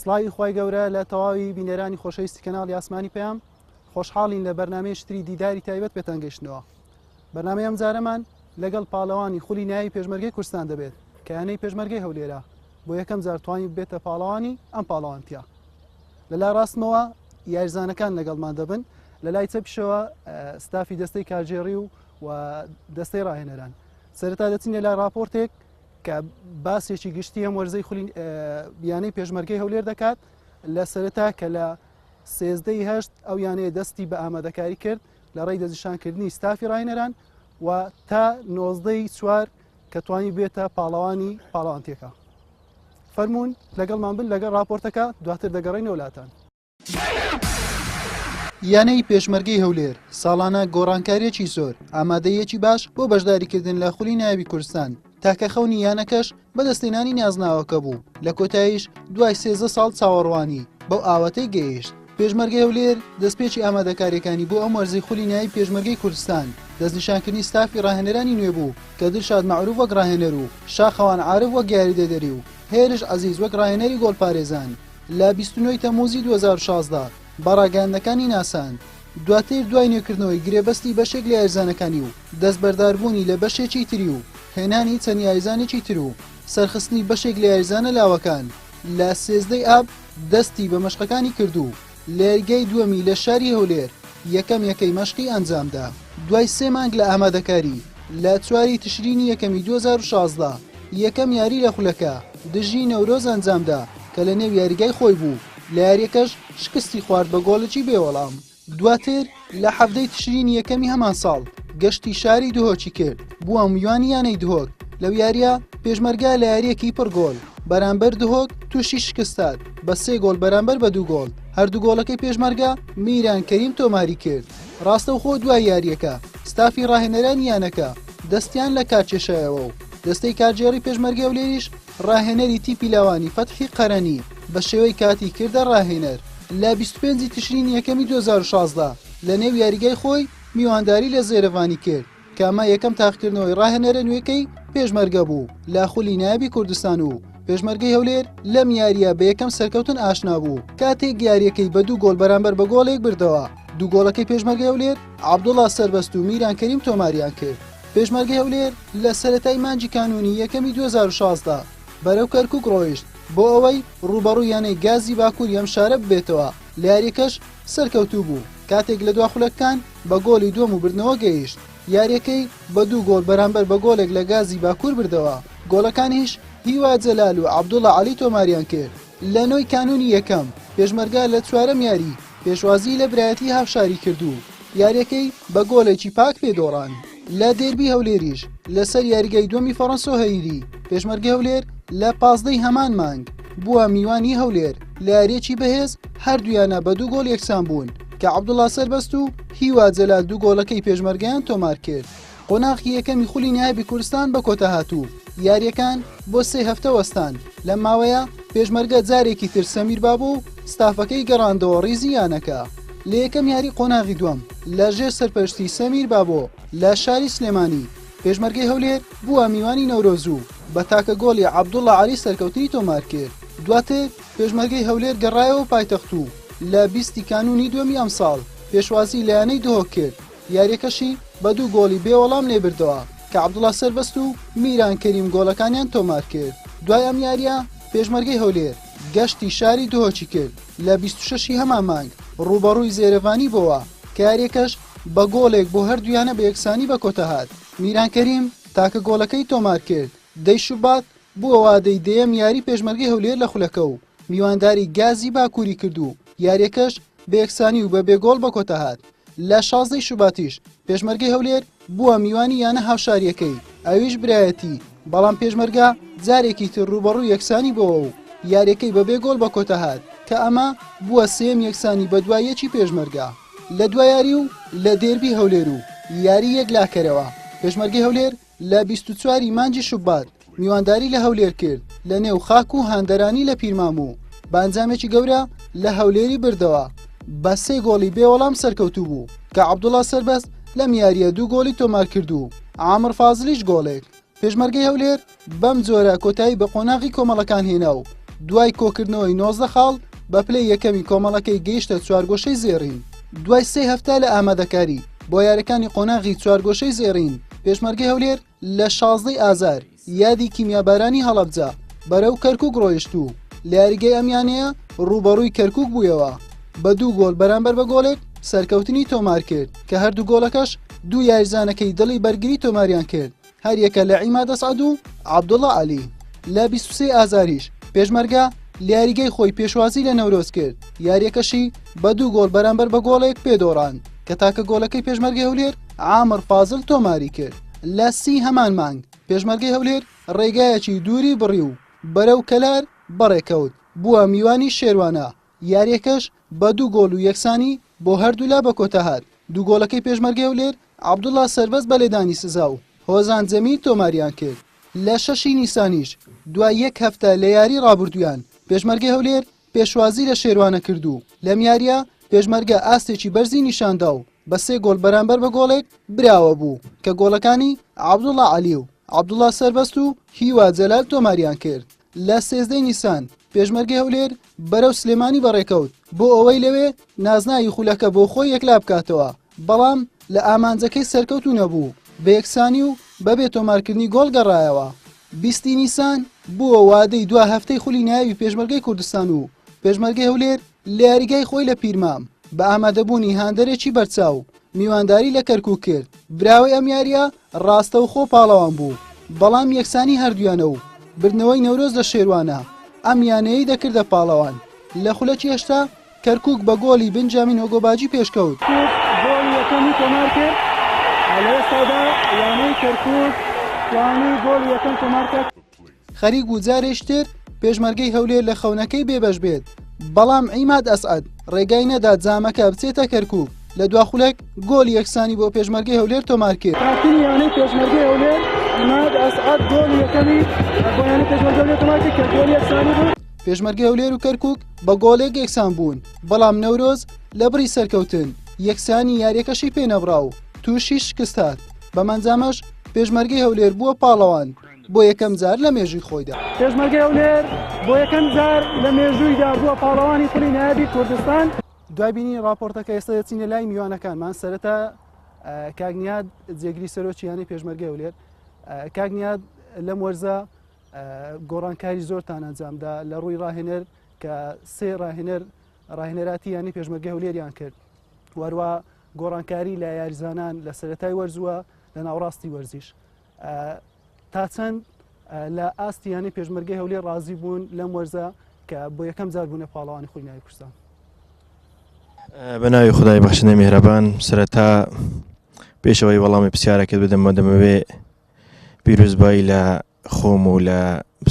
سڵاوی خی گەورە لە تەواوی بینەرانی خۆشەویستی کەناڵی ئاسمانی پێیان خۆشحاڵین لە بەرنامەیەشتری دیداری تایبەت پێتەنگەشتنەوە. بەرنامەی ئەم جارەمان لەگەڵ پاڵەوانی خولی ناوی پێشمەرگەی کوردستان دەبێت کە یانەی پێشمەرگەی هەولێرە بۆ یەکەم جار توانی بێتە پاڵەوانی ئەم پاڵەوانتیا. لەلا ڕاستمەوە یاریزانەکان لەگەڵمان دەبن، لە لای چەپشەوە ستافی دەستەی کارژێڕی و دەستەی ڕاهێنەران. سەرەتا دەچینە لای راپۆرتێک کە باسێکی گشتی ئەم وەرزەی خولی یانەی پێشمەرگەی هەولێر دەکات لە سەرەتا کە لە 13/8 ئەو یانەیە دەستی بە ئامادەکاری کرد لە ڕێی دەستنیشانکردنی ستافی ڕاهێنەران و تا 19/4 کە توانی بێتە پاڵەوانی پاڵەوانتیەکە. فەرمونون لەگەڵمان بن لەگەڵ راپۆرتەکە دواتر دەگەڕێنەوە وڵاتان. یانەی پێشمەرگەی هەولێر ساڵانە گۆڕانکاریەکی زۆر ئامادەیەکی باش بۆ بەشداریکردن لە خولی ناوی کوردستان تاکە خەونی یانەکەش بەدەستێنانی نازناوەکە بوو. لە کۆتاییش دوای 13 ساڵ چاوەڕوانی بەو ئاوەتەی گەیشت. پێشمەرگەی هەولێر دەستپێکی ئامادەکاریەکانی بۆ ئەم وەرزەی خولی ناوی پێشمەرگەی کوردستان دەستنیشانکردنی ستافی ڕاهێنەرانی نوێ بوو کە دڵشاد مەعروف وەک ڕاهێنەر و شاخەوان عارف وەک یاریدەدەری و هێرش عەزیز وەک ڕاهێنەری گۆڵپارێزان لە 29 تەمموزی 2016 بەڕاگەاندەکانی ناساند. دواتر دوای نوێکردنەوەی گرێبەستی بەشێک لە یاریزانەکانی و دەستبەرداربوونی لە بەشێکی تری و هێنانی چەند یاریزانێکی تر و سەرخستنی بەشێک لە یاریزانە لاوەکان لە 13 ئاب دەستی بە مەشقەکانی کردو. لە یاریگای دووەمی لە شاری هەولێر یەکەی مەشقی ئەنجامدا. دوای 3 مانگ لە ئامادەکاری لە 4 تشرینی یەکەمی 2016 یەکەم یاری لە خولەکە دژی نەورۆز ئەنجامدا کە لە نێو یاریگای خۆی بوو. لە یاریەکەش شکستی خوارد بە گۆڵێکی بێوەڵام. دواتر لە 7 تشرینی یەکەمی هەمان ساڵ گەشتی شاری دهۆکی کرد بووە میوانی یانەی دهۆک. لەو یاریە پێشمەرگا لە یاریەکی پڕ گۆڵ بەرامبەر دهۆک تووشی شکستات بە 3 گۆڵ بەرامبەر بە 2 گۆڵ. هەردوو گۆڵەکەی پێشمەرگا میران کەریم تۆماری کرد. ڕاستەوخۆ دوای یاریەکە ستافی ڕاهێنەرانی یانەکە دەستیان لە کارچێشایەوە و دەستەی کارجێڕی پێشمەرگەی هەولێریش ڕاهێنەری تیپی لاوانی فەتحی قەرەنی بە شێوەی کاتی کردە ڕاهێنەر. لە 25 تشرینی یەکەمی 2016 لە نێو یاریگای خۆی میوانداری لە زێرەوانی کرد کە ئەمە یەکەم تاقیکردنەوەی ڕاهێنەرە نوێکەی پێشمەرگە بوو لە خولی نایبی کوردستان و پێشمەرگەی هەولێر لەم یاریە بە یەکەم سەرکەوتن ئاشنا بوو کاتێک یاریەکەی بە 2 گۆڵ بەرامبەر بە گۆڵێک بردەوە. 2 گۆڵەکەی پێشمەرگەی هەولێر عەبدوڵڵا سەربەست و میران کەریم تۆماریان کرد. پێشمەرگەی هەولێر لە سەرەتای مانجی کانونی یەکەمی 2016 بەرەو کەرکووک ڕۆیشت بۆ ئەوەی ڕوبەڕوو یانەی گازی باکوور یەم شارە ببێتەوە. لە یاریەکەش سەرکەوتوو بوو کاتێک لە دوا خولەکان بە گۆڵی دووەم و بردنەوە گەیشت. یاریەکەی بە 2 گۆڵ بەرامبەر بە گۆڵێک لە گازی باکوور بردەوە. گۆڵەکانیش هیوا جەلال و عەبدوڵڵا عەلی تۆماریان کرد. لە نۆی کانونی یەکەم پێشمەرگا لە 4ەم یاری پێشوازی لە برایەتی هاوشاری کردو. یاریەکەی بە گۆڵێکی پاک پێدۆڕان. لە دێربی هەولێریش لەسەر یاریگای دووەمی فەڕەنسا و هەیری پێشمەرگەی هەولێر لە 15 هەمان مانگ بووە میوانی هەولێر. لە یاریەکی بەهێز هەردوویانە بە 2 گۆڵ یەکسان بوون کە عەبدوڵڵا سەربەست و هیوا جەلال 2 گۆڵەکەی پێشمەرگەیان تۆمار کرد. قۆناغی یەکەمی خولی نایبی کوردستان بە کۆتا هاتوو. یاریەکان بۆ 3 هەفتە وەستان. لەم ماوەیە پێشمەرگە جارێکی تر سەمیر بابوو ستافەکەی گەڕاندەوە ڕیزی یانەکە. لە یەکەم یاری قۆناغی دووەم لە ژێر سەرپەرشتی سەمیر بابۆ لە شاری سلێمانی پێشمەرگەی هەولێر بووە میوانی نەورۆز و بە تاکە گۆڵی عەبدوڵڵا عەلی سەرکەوتنی تۆمار کرد. دواتر پێشمەرگەی هەولێر گەڕایەوە پایتەخت و لە 20 کانونی دووەمی ئەم ساڵ پێشوازی لە یانەی دهۆک کرد. یاریەکەشی بە 2 گۆڵی بێوەڵام لێبردەوە کە عەبدوڵڵا سەربەست و میران کەریم گۆڵەکانیان تۆمار کرد. دوای ئەم یاریە پێشمەرگەی هەولێر گەشتی شاری دهۆکی کرد. لە 26 هەمان مانگ ڕوبەڕووی زێرەوانی بۆوە کە یاریەکەش بە گۆڵێک بۆ هەردوویانە بە یەکسانی بە کۆتا هات. میران کەریم تاکە گۆڵەکەی تۆمار کرد. 10 شوبات بووە وادەی دەیەم یاری پێشمەرگەی هەولێر لە خولەکە و میوانداری گازی باکووری کردو. یاریەکەش بە یەکسانی و بە بێگۆڵ بە کۆتا هات. لە 16 شوباتیش پێشمەرگەی هەولێر بووە میوانی یانە هاوشاریەکەی ئەویش برایەتی، بەڵام پێشمەرگا جارێکی تر ڕوبەڕوو یەکسانی بۆەوە و یاریەکەی بە بێگۆڵ بە کۆتا هات کە ئەمە بووە 3ەم یەکسانی بە دوایەکی پێشمەرگا. لە دوای یاری و لە دێربی هەولێر و یاری یەک لاکەرەوە پێشمەرگەی هەولێر لە 24 مانجی شوبات میوانداری لە هەولێر کرد لە نێو خاک و هاندەرانی لە پیرماموو. بانجامێکی گەورە لە هەولێری بردەوە بە 3 گۆڵی بێوەڵام سەرکەوتوو بوو کە عەبدوڵڵا سەربەست لەم یاریە 2 گۆڵی تۆمار کردو. عامر فازلیش گۆڵێک. پێشمەرگەی هەولێر بەم جۆرە کۆتایی بە قۆناغی کۆمەڵەکان هێنا و دوای کۆکردنەوەی 19 خاڵ بە پلەی یەکەمی کۆمەڵەکەی گەیشتە چوارگۆشەی زێڕین. دوای 3 هەفتە لە ئامادەکاری بۆ یاریەکانی قۆناغی چوارگۆشەی زێڕین، پێشمەرگەی هەولێر لە 16 ئازار یادی کیمیابارانی هەڵەبجە بەرەو کەرکووک ڕۆیشت و لە یاریگەی ئەمیانەیە ڕوبەڕووی کەرکووک بوویەوە، بە 2 گۆڵ بەرامبەر بە گۆڵێک سەرکەوتنی تۆمار کرد کە هەردوو گۆڵەکەش 2 یاریزانەکەی دڵی بەرگری تۆماریان کرد، هەر یەکە لە عیماد ئەسعەد و عەبدوڵڵا عەلی. لە 23 ئازاریش پێشمەرگە لە یاریگەی خۆی پێشوازی لە نەورۆز کرد، یاریەکەشی بە 2 گۆڵ بەرامبەر بە گۆڵێک پێدۆڕاند کە تاکە گۆڵەکەی پێشمەرگەی هەولێر عامر فازڵ تۆماری کرد. لە 30 هەمان مانگ پێشمەرگەی هەولێر ڕێگایەکی دووری بڕی و بەرەو کەلار بەڕێکەوت بووە میوانی شێروانە، یاریەکەش بە 2 گۆڵ و یەکسانی بۆ هەردوو لا بە کۆتا هات. 2 گۆڵەکەی پێشمەرگەی هەولێر عەبدوڵڵا سەربەست بە لێدانی سزا و هۆزان جەمیل تۆماریان کرد. لە 6 نیسانیش دوای 1 هەفتە لە یاری ڕابردوویان پێشمەرگەی هەولێر پێشوازی لە شێروانە کردو. لەم یاریە پێشمەرگە ئاستێکی بەرزی نیشاندا و بە 3 گۆڵ بەرامبەر بە گۆڵێک براوە بوو کە گۆڵەکانی عەبدوڵڵا عەلی و عەبدوڵڵا سەربەست و هیوا جەلال تۆماریان کرد. لە 13 نیسان پێشمەرگەی هەولێر بەرەو سلێمانی بەڕێکەوت بۆ ئەوەی لەوێ نازناوی خولەکە بۆ خۆی یەکلا بکاتەوە، بەڵام لە ئامانجەکەی سەرکەوتو نەبوو، بە یەکسانی و بەبێ تۆمارکردنی گۆڵ گەڕایەوە. 20 نیسان بووە وادەی 2 هەفتەی خولی ناوی پێشمەرگەی کوردستان و پێشمەرگەی هەولێر لە یاریگای خۆی لە پیرمام بە ئامادەبوونی هاندەرێکی بەرچاو میوانداری لە کەرکووک کرد. براوی ئەم یاریە ڕاستەوخۆ پاڵەوان بوو، بەڵام یەکسانی هەردوویانە و بردنەوەی نەورۆز لە شێروانە ئەم یانەیەی دەکردە پاڵەوان. لە خولەکی هێشتا کەرکووک بە گۆڵی بنجامین هۆگۆباجی پێشکەوت. گۆڵی یەکەمی تۆمار کرد، لە ئێستادا یانەی کەرکووک توانی گۆڵی یەکەم تۆمار کرد. خەریک و جارێشتر پێشمەرگەی هەولێر لە خەونەکەی بێبەش بێت، بەڵام عیماد ئەسعەد ڕێگای نەدا جامەکە بچێتە کەرکووک. لە دوا خولەک گۆڵی یەکسانی بۆ پێشمەرگەی هەولێر تۆمار کرد. کاتنی یانەی پێشمەرگەی هەولێر عیماد ئەسعەد گۆڵی یەکەمی بۆ یانەی پێشمەرگەی هەولێر تۆمار کرد کە گۆڵی یەکسانی بوو. پێشمەرگەی هەولێر و کەرکووک بە گۆڵێک یەکسان بوون، بەڵام نەورۆز لە بڕی سەرکەوتن یەکسانی یاریەکەشی پێنەبڕا و تووشی شکست هات. بەمەنجامەش پێشمەرگەی هەولێر بووە پاڵەوان بۆ یەکەم جار لە مێژووی خۆیدا. پێشمەرگەی هەولێر بۆ یەکەم جار لە مێژوویدا بووە پاڵەوانی خولی نایابی کوردستان. دوای بینی راپۆرتەکە ئێستا دەچینە لای میوانەکانمان. سەرەتا کاگنیاد جێگری سەرۆکیانی پێشمەرگەی هەولێر، کاگنیاد لەم وەرزە گۆڕانکاری زۆرتان ئەنجامدا لە ڕووی ڕاهێنەر کە 3 ڕاهێنەراتی یانی پێشمەرگەی هەولێریان کرد، وەروە گۆڕانکاری لە یاریزانان لە سەرەتای وەرزووە لە ناوڕاستی وەرزیش. تا چەند لە ئاستیانی پێشمەرگەی هەولێر ڕازی بوون لەم وەرزە کە بۆ یەکەم جار بوونە پاڵەوانی خولی ناوی کوردستان. بە ناوی خدای بەخشندەی میهرەبان، سەرەتا پێشەوەی وەڵامی پرسیارەکەت بدەم دەمەوێ پیرۆزبایی لە خۆم و لە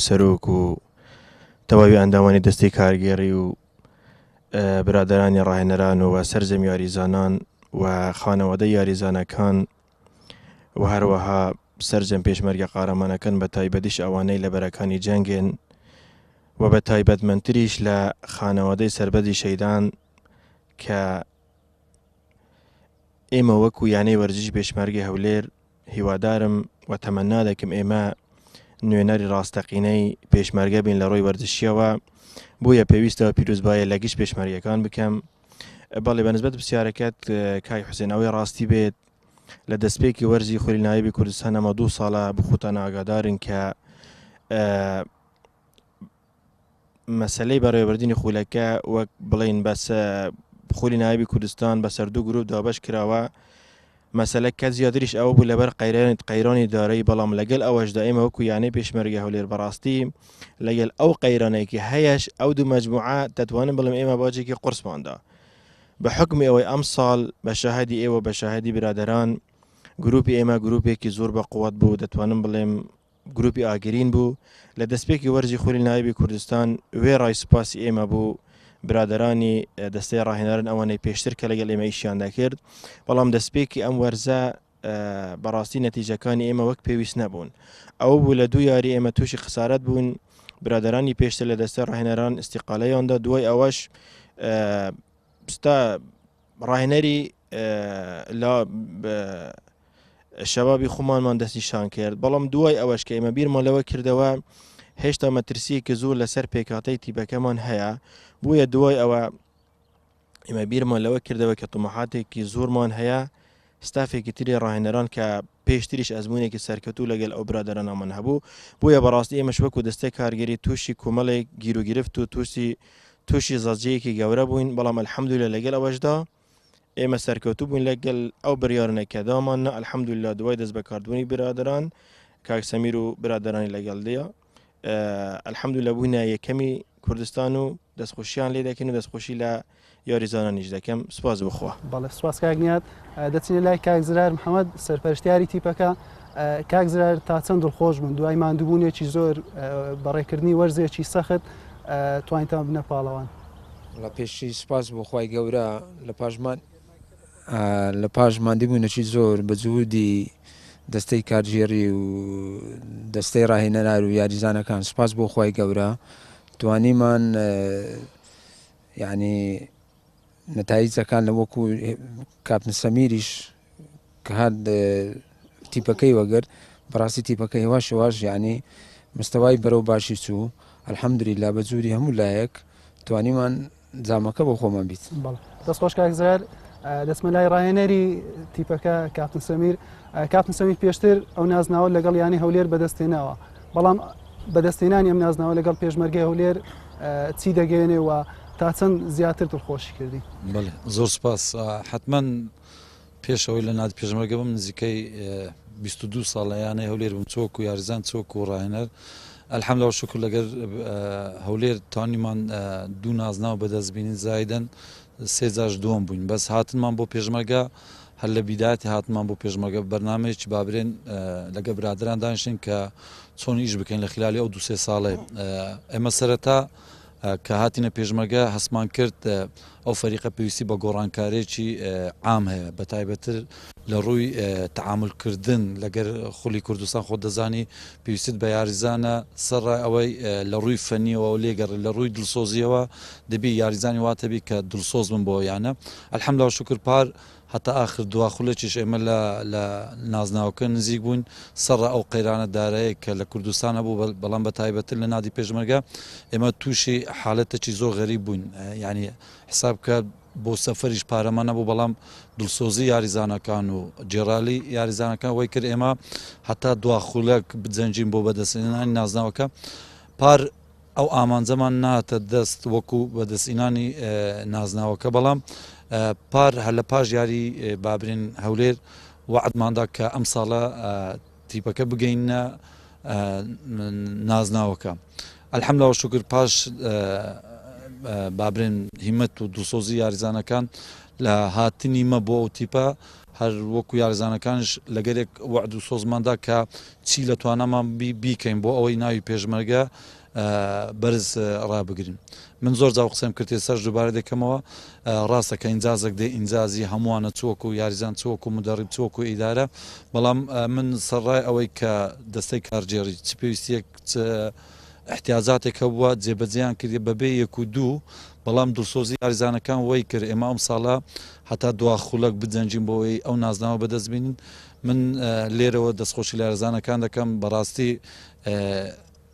سەرۆک و تەواوی ئەندامانی دەستی کارگێڕی و برادەرانی ڕاهێنەران و سەرجەم یاریزانان و خانەوادەی یاریزانەکان و هەروەها سەرجەم پێشمەرگە قارەمانەکان بە تایبەتیش ئەوانەی لە بەرەکانی جەنگێن و بە تایبەتمەندتریش لە خانەوادەی سەربەدی شەیدان کە ئێمە وەکو یانەی وەرزش پێشمەرگەی هەولێر هیوادارم و تەمەنا دەکەم ئێمە نوێنەری ڕاستەقینەی پێشمەرگە بین لە ڕۆی وەرزشیەوە، بۆیە پێویستەوە پیرۆزبایە لە گشت پێشمەرگەکان بکەم. بەڵێ بەنسبەت پرسیارەکەت کای حوسێن ئەوەی ڕاستی بێت لە دەستپێکی وەرزی خولی نایبی کوردستان ئەمە 2 ساڵە بخوتان ئاگادارن کە مەسەلەی بەڕێوەبردننی خولەکە وەک بڵین بەس خولی نایبی کوردستان بەسەر 2 گروپ دابەش کراوە. مەسەلە کە زیاتریش ئەوە بوو لەبەر قەیرانی دارایی، بەڵام لەگەل ئەوەشدا ئێمە وەکو یانەی پێشمەرگە هەولێر بەڕاستی لەگەل ئەو قەیرانێکی هەیەش ئەو 2 مەجموعە دەتوانم بڵم ئێمە باجێکی قورسماندا بە حکمی ئەوەی ئەم ساڵ بە شاهدی ئێوە بە شاهدی برادەران گروپی ئێمە گروپێکی زۆر بە قووەت بوو، دەتوانم بڵێم گروپی ئاگرین بوو لە دەستپێکی وەرزی خولی نایبی کوردستان. وێ ڕای سوپاسی ئێمە بوو برادەرانی دەستەی ڕاهێنەرن ئەوانەی پێشتر کە لەگەڵ ئێمە ئیشیاندا کرد، بەڵام دەستپێکی ئەم وەرزە بەڕاستی نەتیجەکانی ئێمە وەک پێویست نەبوون. ئەوە بوو لە 2 یاری ئێمە تووشی خسارەت بوون، برادەرانی پێشتر لە دەستەی ڕاهێنەران ئیستیقالەیاندا، دوای ئەوەش ستا ڕاهێنەری لا شەبابی خۆمانمان دەستی شان کرد، بەڵام دوای ئەوەش کە ئێمە بیرمان لەوە کردەوە هێشتا مەترسیەکی زۆر لەسەر پێکهاتەی تیپەکەمان هەیە بووە دوای ئەوە ئێمە بیرمان لەوە کردەوە کە تۆمەحاتێکی زۆرمان هەیە ستافێکی تری ڕاهێنەران کە پێشتریش ئەزمونێکی سەرکەوتوو لەگەل ئەو برادەرانەمان هەبوو بۆیە بەڕاستی ئێمەش وەکو دەستەی کارگەری تووشی کۆمەڵێک گیرۆگرفت و تووشی زەجەیەکی گەورە بووین بەڵام ئەلحەمدولillah لەگەل ئەوەشدا ئێمە سەرکەوتوو بووین لەگەل ئەو بڕیارانێکە دامانە ئەلحەمدولillah دوای دەست بەکاردبوونی برادەران کاک سەمیر و برادەرانی لەگەڵدەیە ئەلحەمدولillah بووینە یەکەمی کوردستان و دەستخۆشییان لێ دەکەین و دەستخۆشی لە یاریزانانیش دەکەم سپاس بخوا بەڵێ سپاس کاک نیات دەچینە لای کاک زرار محەممەد سەرپەرشتیاری تیپەکە کاک زرار تا چەند دڵخۆش بوون دوای ماندووبوونێکی زۆر بەڕێکردنی وەرزێکی سەخت توانیتان بنە پاڵەوان لە پێشی سپاس بۆ خوای گەورە لە پاش ماندووبوونێکی زۆر بە جوودی دەستەی کارژێری و دەستەی ڕاهێنەرار و یاریزانەکان سپاس بۆ خوای گەورە توانیمان یعنی نەتایجەکان لە وەکو کاپتن سەمیریش کە هات تیپەکەی وەگرت بەڕاستی تیپەکە هێواش شێواش یعنی مستەوای بەرەو باشی چوو ئەلحەمدولیلا بە جوودی هەموو لایەک توانیمان جامەکە بۆ خۆمان بیت دەستخۆش کاک زرار دەچمە لای ڕاهێنەری تیپەکە کاپتن سەمیر کاپتن سەمیر پێشتر ئەو نازناوە لەگەڵ یانی هەولێر بەدەستێناوە بەڵام بەدەستێنانی ئەم نازناوە لەگەڵ پێشمەرگەی هەولێر چی دەگەێنێەوە تا چەند زیاتر دڵخۆشی کردی بەڵێ زۆر سپاس حتمما پێشەوەی لە نادی پێشمەرگە بم نزیکەی 22 ساڵەیانەی هەولێر بم چۆک و یاریزان چۆک و ڕاهێنەر ئەلحەمدولیلا شکر لەگەر هەولێر توانیمان دوو نازناو بەدەستبینین زایدەن سێ جاش دووەم بووین بەس هاتنمان بۆ پێشمەرگە هەر لە بیداەتی هاتمان بۆ پێشمەرگە بەرنامەیەکی بابرێن لەگە برادران دانیشتین کە چۆن ئیش بکەین لە خلالی ئەو 2-3 ساڵێ ئێمە سەرەتا کە هاتینە پێشمەرگە هەسمان کرد ئەو فەریقە پێویستی بە گۆڕانکارێکی عام هەیە بە تایبەتر لە ڕووی تەعاملکردن لەگەر خولی کوردستان خۆ دەزانی پێویستیت بە یاریزانە سەرڕای ئەوەی لە ڕووی فەنیەوە و لێگەڕ لە ڕووی دڵسۆزیەوە دەبی یاریزانی واتەبی کە دڵسۆز بن بۆ یانە ئەلحەمدولیلا شکر پار حتا آخر دواخولەکیش ئێمە لە نازناوەکە نزیک بوون سەرڕە ئەو قەیرانە دارەیە کە لە کوردستان هەبوو بەڵام بە تایبەتر لە نادی پێشمەرگە ئێمە تووشی حالەتێکی زۆر غەریب بووین یعنی حساب کە بۆ سەفەریش پارەمان نەبوو بەڵام دڵسۆزی یاریزانەکان و جێرالی یاریزانەکان وەی کرد ئێمە حتا دواخولەک بجەنجین بۆ بەدەستێنانی نازناوەکە پار ئەو ئامانجەمان ناتە دەست وەکو بەدەستئینانی نازناوەکە بەڵام پار هەر لە پاش یاری بابرین هەولێر وعدماندا کە ئەم ساڵە تیپەکە بگەینە نازناوەکە ئەلحەمدولیلا شکر پاش بابرین هیمەت و دڵسۆزی یاریزانەکان لە هاتنی مە بۆ ئەو تیپە هەر وەکو یاریزانەکانش لەگەرێک وعد و سۆزماندا کە چی لە توانامان بیکەین بۆ ئەوەی ناوی پێشمەرگە بەرز ڕابگرین من زۆر جاو قسەم کردێ سەر دووبارە دەکەمەوە ڕاستە کە ئینجازێک دێ ئینجازی هەمووانە چۆک و یاریزان چۆک و مدەڕیب چۆک و ئیدارە بەڵام من سەرڕای ئەوەی کە دەستەی کارجێڕی چ پێویستیەک احتیاجاتێکە بووە جێبەجێیان کردی بەبێ 1 و 2 بەڵام دڵسۆزی یاریزانەکان وەی کرد ئێمە ئەم ساڵە هەتا دواخولەک بجەنجین بۆەوەی ئەو نازناوە بەدەست بینین من لێرەوە دەستخۆشی لە یاریزانەکان دەکەم بەڕاستی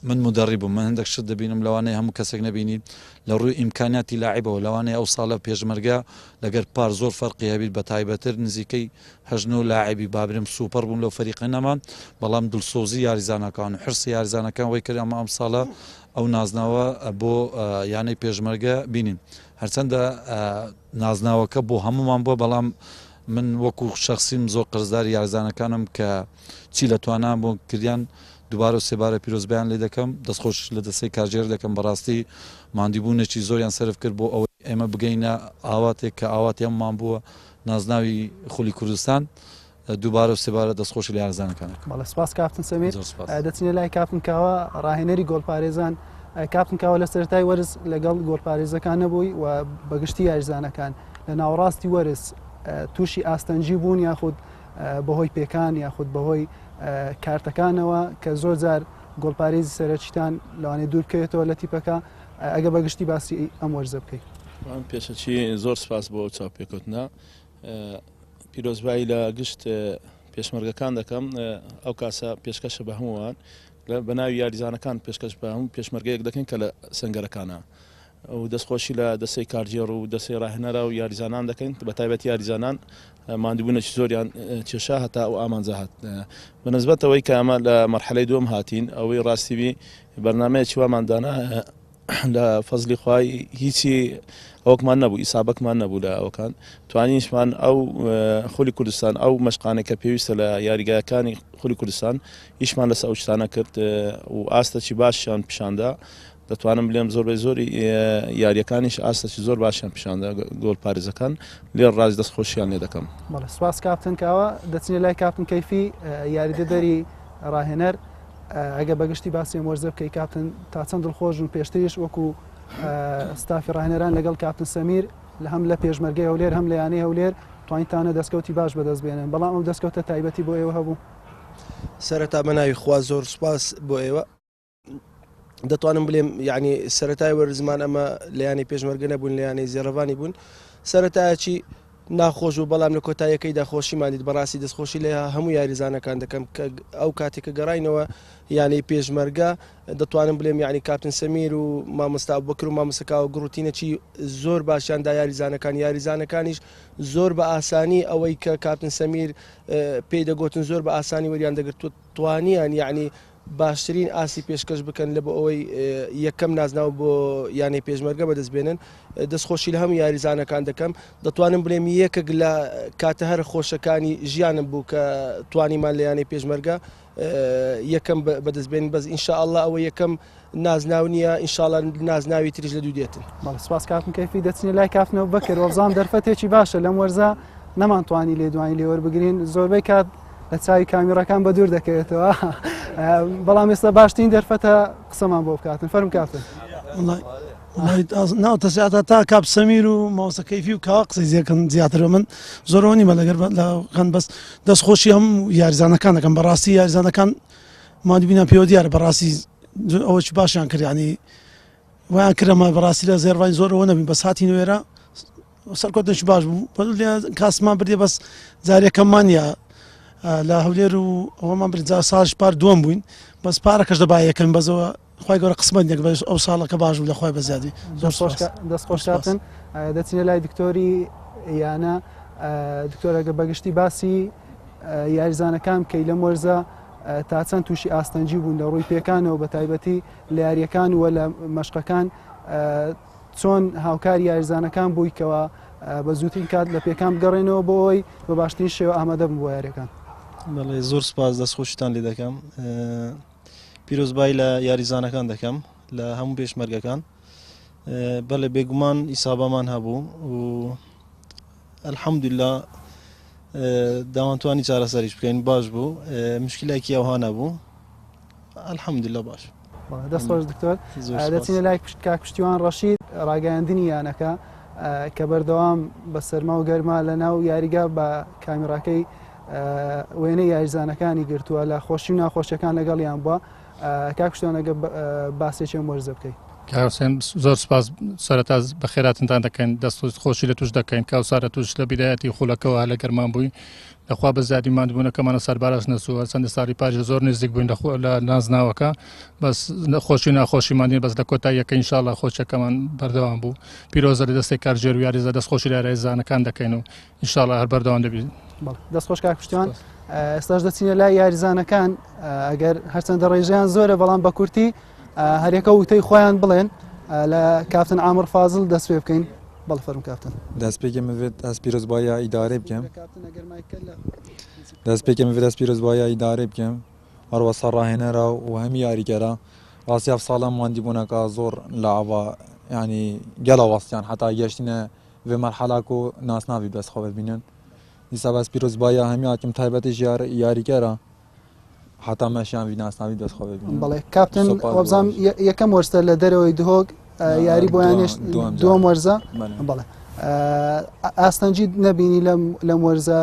من مدەڕی بووم من هەندێک شت دەبینم لەوانەیە هەموو کەسێک نەبینین لە ڕووی ئیمکانیاتی لاعیبەوە لەوانەیە ئەو ساڵە پێشمەرگە لەگەر پار زۆر فەرقی هەبیت بە تایبەتر نزیکەی 8 لاعبی بابرم سوپەر بوون لەو فەریقەنەمان بەڵام دڵسۆزی یاریزانەکان و حرسی یاریزانەکان وەی کرد ئەمە ئەم ساڵە ئەو نازناوە بۆ یانەی پێشمەرگە بینین هەرچەندە نازناوەکە بۆ هەمومان بووە بەڵام من وەکو شخصیم زۆر قرزداری یاریزانەکانم کە چی لە توانان بۆ کردیان دووبارە و سێبارە پیرۆزبیان لێ دەکەم دەستخۆش لە دەستەی کارژێر دەکەم بەڕاستی ماندیبوونێکی زۆریان سەرف کرد بۆ ئەوەی ئێمە بگەینە ئاواتێک کە ئاواتی ئەممان بووە نازناوی خولی کوردستان دووبارە و سێبارە دەستخۆش لە یاریزانەکان بەڵێ سپاس کاپتن سەمیر دەچینە لای کاپتن کاوە ڕاهێنەری گۆڵپارێزان کاپتن کاوە لە سەرەتای وەرز لەگەڵ گۆڵپارێزەکان نەبووی و بەگشتی یاریزانەکان لە ناوەڕاستی وەرز تووشی ئاستەنجی بوون یاخود بەهۆی پێکان یاخود بەهۆی کارتەکانەوە کە زۆر جار گۆڵپارێزی سەرەکیتان لەوانێ دوور بکەوێتەوە لە تیپەکە ئەگە بەگشتی باسی ئەم وەرزە بکەیت پێشەچی زۆر سپاس بۆ چاوپێکوتنە پیرۆزبایی لە گشت پێشمەرگەکان دەکەم ئەو کاسە پێشکەشە بە هەمووان بە ناوی یاریزانەکان پێشکەش بە هەموو پێشمەرگەیەک دەکەین کە لە سنگەرەکانە و دەستخۆشی لە دەستەی کارژێڕ و دەستەی ڕاهێنەرە و یاریزانان دەکەین بە تایبەتی یاریزانان ماندووبوونەی زۆریان کێشا هەتا و ئامانجا هات بەنسبەتەوەی کە ئەمە لە مەرحەلەی دووەم هاتین ئەوەی ڕاستیوی بەرنامەیەکی واماندانا لە فەزلی خوای هیچی ئەوەکمان نەبوو ئیسابەکمان نەبوو لە ئەوکان توانینشمان ئەو خولی کوردستان ئەو مەشقانێک کە پێویستە لە یاریگایەکانی خولی کوردستان هیچمان لەسەر ئەو شتانە کرد و ئاستەی باشیان پیشاندا دەتوانم بڵێم زۆر بە زۆری یاریەکانیش ئاستەی زۆر باشیان پیشاندا گۆڵ پارێزەکان لێر ڕاز دەستخۆشیان لێ دەکەم سواس کاپتن کاوە دەچینە لای کاپتن کەیفی یاریدەدەری ڕاهێنەر ئەگە بەگشتی باسی وەرزە بکەی کاپتن تا چەند دڵخۆش و پێشتریش وەکو ستافی ڕاهێنەران لەگەڵ کاپتن سەمیر لە هەم لە پێشمەرگەی هەولێر هەم لە یانەی هەولێر توانیتانە دەستکەوتی باش بەدەست بێنن بەڵام ئەو دەستکەوتە تایبەتی بۆ ئێوە هەبوو سەرەتا بەناوی خوا زۆر سوپاس بۆ ئێوە دەتوانم بڵێم یعنی سەرەتای وەرزمان ئەمە لە یانەی پێشمەرگە نەبوون لە یانەی زێڕەوانی بوون سەرەتایەکی ناخۆش و بەڵام لە کۆتاییەکەیدا خۆشیمانیت بەڕاستی دەستخۆشی لێ هەموو یاریزانەکان دەکەم کە ئەو کاتێککە گەڕینەوە یانەی پێشمەرگە دەتوانم بڵێم یعنی کاپتن سەمیر و مامۆستا بەکر و مامۆسەکا و گڕوتینەکی زۆر باشیاندا یاریزانەکانیش زۆر بە ئاسانی ئەوەی کە کاپتن سەمیر پێی دەگوتن زۆر بە ئاسانی وەریان دەگرت توانیان یعنی باشترین ئاسی پێشکەش بکەن لە بۆ ئەوەی یەکەم نازناو بۆ یانەی پێشمەرگە بەدەستبێنن دەستخۆشی لە هەموو یاریزانەکان دەکەم دەتوانم بڵێم یەکێک لە کاتە هەر خۆشەکانی ژیانم بوو کە توانیمان لە یانەی پێشمەرگە یەکەم بەدەستبێن بەس ئینشاءالله ئەوە یەکەم نازناو نییە ئینشاءالله نازناوی تریش لە دوو دێتن سپاس کاپتن کەیفی دەچینە لای کاپتنەوە بەکر وەبزانام دەرفەتێکی باشە لەم وەرزە نەمانتوانی لێ دوانی لێوەربگرین زۆربەی کات لە چاوی کامیڕەکان بە دوور دەکەوێتەوە بەڵام ئێستا باشترین دەرفەتە قسەمان بۆ بکاتن فەرم کاپتن ناوتەسیاتە تا کاپ سەمیر و ماوسە کەیفی و کاوا قسەی زیەکەن زیاتر من زۆرەوە نیمە لەگەن بەس دەستخۆشی هەم یاریزانەکان دەکەم بەڕاستی یاریزانەکان مادوبینە پێوە دیارە بەڕاستی ئەوەی باشیان کردیانی ویان کردەمە بەڕاستی لە زێڕوانی زۆرەوە نەبین بەس هاتین وێرە سەرکۆتنش باش بوو کاسمان بردێ بەس جارێکەمانە لە هەولێر و ئەوەمان برجا ساڵش پار دووەم بووین بەس پارەکەش دەبا یەکەم بەزەوە خی گەورە قسمەتێک بەش ئەو ساڵەکە باش بوو لە خۆی بەزیادی دەستخۆش کاتن دەچینە لای دکتۆری یانە دکتۆرەگە بەگشتی باسی یاریزانەکان کەی لەم وەرزە تا چەند تووشی ئاستەنجی بوون لە ڕووی پێکانەوە بە تایبەتی لە یاریەکان وە لە مەشقەکان چۆن هاوکاری یاریزانەکان بوویکەوە بە زووترین کات لە پێکان بگەڕێنەوە بۆ ئەوی بە باشترین شێوە ئامادە بوو بۆ یاریەکان بەڵێ زۆر سپاس دەستخۆشتان لێ دەکەم پیرۆزبای لە یاریزانەکان دەکەم لە هەموو پێشمەرگەکان بەڵێ بێگومان ئیسابەمان هەبوو و ئەلحەمدولیلا داوانتوانی چارەسەریش بکەین باش بوو مشکلێکی ئەوها نەبوو ئەلحەمدولیلا باش دەستخۆش دکتۆر دەچینە لای کاک پشتیوان ڕەشید ڕاگەیاندنی یانەکە کە بەردەوام بە سەرما و گەرما لە ناو یاریگا بە کامیراکەی وێنەی یاریزانەکانی گرتووە لە خۆشی و ناخۆشیەکان لەگەڵیان بووە کاک پشتیوانەگە باسێکیان وەرزە بکەیت کاوسێن زۆر سپاس سەرەتا بە خێراتتان دەکەین دەست خۆشی لە توش دەکەین کاوسارە توش لە بیدایەتی خولەکەەوە لە گەرمان بووی لەخوا بە زیادی مادبوونەکەمانە سەرباراش نەسووە چەندە ساڵی پاش زۆر نزیک بووین لە نازناوەکە بەس خۆشی ناخۆشیمانی بەس لە کۆتاییەکە ئینشاڵڵا خۆشیەکەمان بەردەوام بوو پیرۆزە لە دەستی کارژێر و یاریزە دەستخۆشی یاریزانەکان دەکەین و ئینشاڵڵا هەر بەردەوام دەبین دەستخۆش کاک پشتیوان ئێستاش دەچینە لای یاریزانەکان ئەگەر هەرچەندە ڕێژیان زۆرە بەڵام بە کورتی هەرێکە وتەی خۆیان بڵێن لە کاپتن عامر فازڵ دەست پێ بکەین بەڵ فەرم کاپتن دەست پێکم بێت ئەس پیرۆزبایە ئیدارێ بکەم دەست پێکم بێت ئەس پیرۆزبایە ئیدارێ بکەم هەروەسا ڕاهێنەرە و هەمی یاریگەرە ڕاستی ئەف ساڵە ماندیبوونەکە زۆر لاعەوە ینی گەڵە وەستیان حتا گەشتینە vê merhelak û nasnavî dest xwe bibînin. Dîsa ez pîrozbaya hemî hakim taybetî yarîgera heta meşiyan vî nasnavî dest xwe bibînin. Belê Kaptan wabzam yekem werste li derewê dihog yarî boyanê duam werza belê. ئاستەنجی نەبینی لەم وەرزە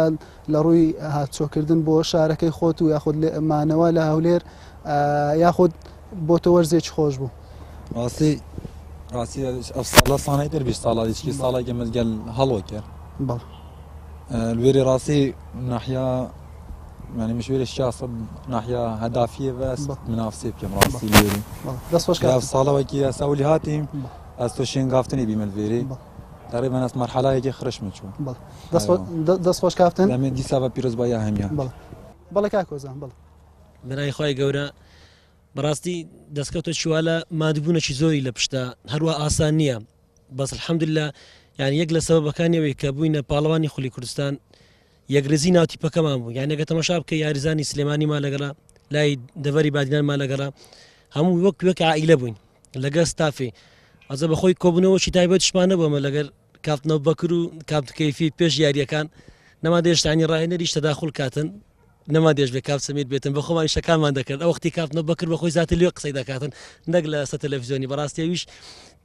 لە ڕووی هاتچۆکردن بۆ شارەکەی خۆت و یاخود مانەوە لە هەولێر یاخود بۆ تۆ وەرزێکی خۆش بوو. ڕاستی ئەف ساڵە سانەی تر 20 ساڵە هیچکی ساڵێکی مزگەل هەڵوە کرد. لێرێ ڕاستی ناحیا يعني مشوار الشاصب ناحية هدافية بس منافسة بكم راسي ليري دەست خۆش كاف صالة وكي ساولي هاتيم استوشين قافتني بمن فيري تقريبا ناس مرحلة يجي خرش من شو دەست خۆش کافتن لما دي سبب بيروز بايا هميا بەڵێ کاکۆزان بڵێ بەنای خی گەورە بەڕاستی دەستکەوتە چوالە مادبوونەی زۆری لە پشتا هەروە ئاسان نییە بەس الحەمدلله یعنی یەک لە سەبەکانیەوەی کە بووینە پاڵەوانی خولی کوردستان یەکرزی ناوتیپەکەمان بوو یان نەگە تەماشا بکە یاریزانی سلێمانیمان لەگەڵا لای دەڤەری بادینانمان لەگەڵا هەموو وەک عائیلە بووین لەگە ستافێ ئەزە بەخۆی کۆبنەوەی تایبەت شمانە بوومە لەگەر کافتنەوە بەکر و کاپتکەیفی پێش یاریەکان نەما دێشتانی ڕاهێنەریش تەداخل کاتن نەما دێش بێ کاف سەمیر بێتن بە خۆمانی شەکانمان دەکرد ئەو وەختی کافتنەوە بەکر بەخۆی زیاتر لێ قسەی دەکاتن نەک لە سە تەلەڤیزیۆنی بەڕاستیەویش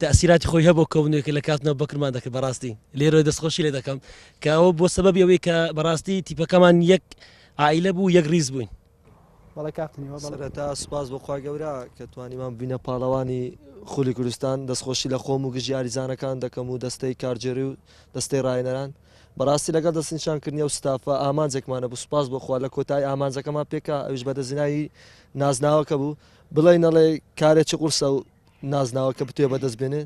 تەسیراتی خۆی هەبوو کەونێک لە کاتنەوە بەکرمان دەکرد بەڕاستی لێرە دەستخۆشی لێ دەکەم کە ئەوە بۆ سەبەبی ئەوەی کە بەڕاستی تیپەکەمان یەک عائیلە بوو یەک ریز بووین سەرەتا سوپاس بۆخوا گەورە کە توانیمان بینە پاڵەوانی خولی کوردستان دەستخۆشی لە خۆم و گژ یاریزانەکان دەکەم و دەستەی کارجێری و دەستەی ڕاهێنەران بەڕاستی لەگەڵ دەستنیشانکردنی و ستافە ئامانجێکمانە بوو سوپاس بۆخوا لە کۆتایی ئامانجەکەمان پێکا ئەوش بەدەزینایی نازناوەکە بوو بڵێ نەڵێ کارێکی قورسە و نازناوەکە بتوێ بەدەست بێنێ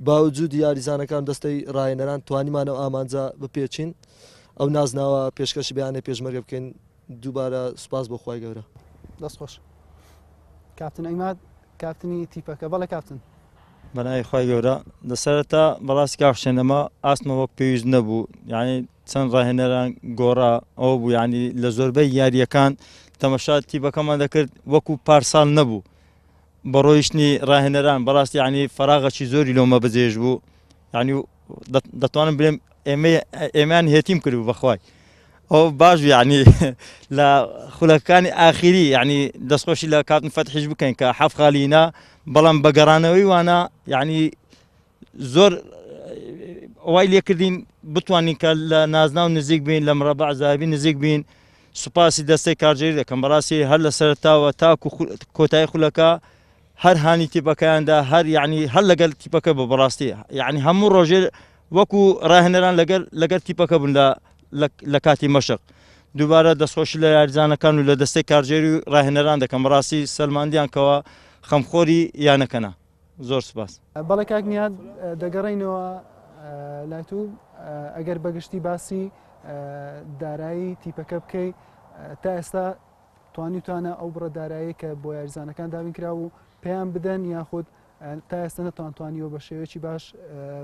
باوجود یاریزانەکان دەستەی ڕاهێنەران توانیمانەوە ئامانجە بپێچین ئەو نازناوە پێشکەشی بیانێ پێشمەرگە بکەین دووبارە سوپاس بۆخوای گەورە دەست خۆش کاپتن ئەیماد کاپتنی تیپەکە بەڵێ کاپتن بەنای خی گەورە دەسەرەتا بەڕاستی کاخشێنەما ئاسمە وەک پێویست نەبوو یعنی چەند ڕاهێنەران گۆڕا ئەوە بوو ینی لە زۆربەی یاریەکان تەمەشا تیپەکەمان دەکرد وەکو پارسال نەبوو بەڕۆیشتنی ڕاهێنەران بەڕاستی ینی فراغەکی زۆری لۆمە بەجێش بوو ینی دەتوانم بڵێم ئێمان هێتیم کردو بەخوای ئەو باش ینی لە خولەکانی ئاخیری ینی دەستخۆشی لە کاتن فەتحیش بکەین کە حەف خالینا بەڵام بەگەڕانەوەی وانە ینی زۆر ئەوای لێکردین بتوانین کە لە نازنا و نزیک بین لە مرەبع زاوی نزیک بین سوپاسی دەستەی کارجێری دەکەم بەڕاستی هەر لە سەرتاوە تاکو کۆتایی خولەکە هەر هانی تیپەکەیاندا هەر ینی هەر لەگەل تیپەکە بە بەڕاستی ینی هەموو ڕۆژێ وەکو ڕاهێنەران لەگەر تیپەکە بوون لە کاتی مەشق دووبارە دەستخۆشی لە یاریزانەکان و لە دەستەی کارجێری و ڕاهێنەران دەکەم بەڕاستی سەلماندیان کەوە خەمخۆری یانەکەنە زۆر سپاس بەڵێ کاکنیاد دەگەڕینەوە لاتو ئەگەر بەگشتی باسی دارایی تیپەکە بکەی تا ئێستا توانیتوانە ئەو بڕە دارایی کە بۆ یاریزانەکان داوین کرا و پێیان بدەن یاخود تا ئێستا نەتوانتوانیەوە بە شێوەیەکی باش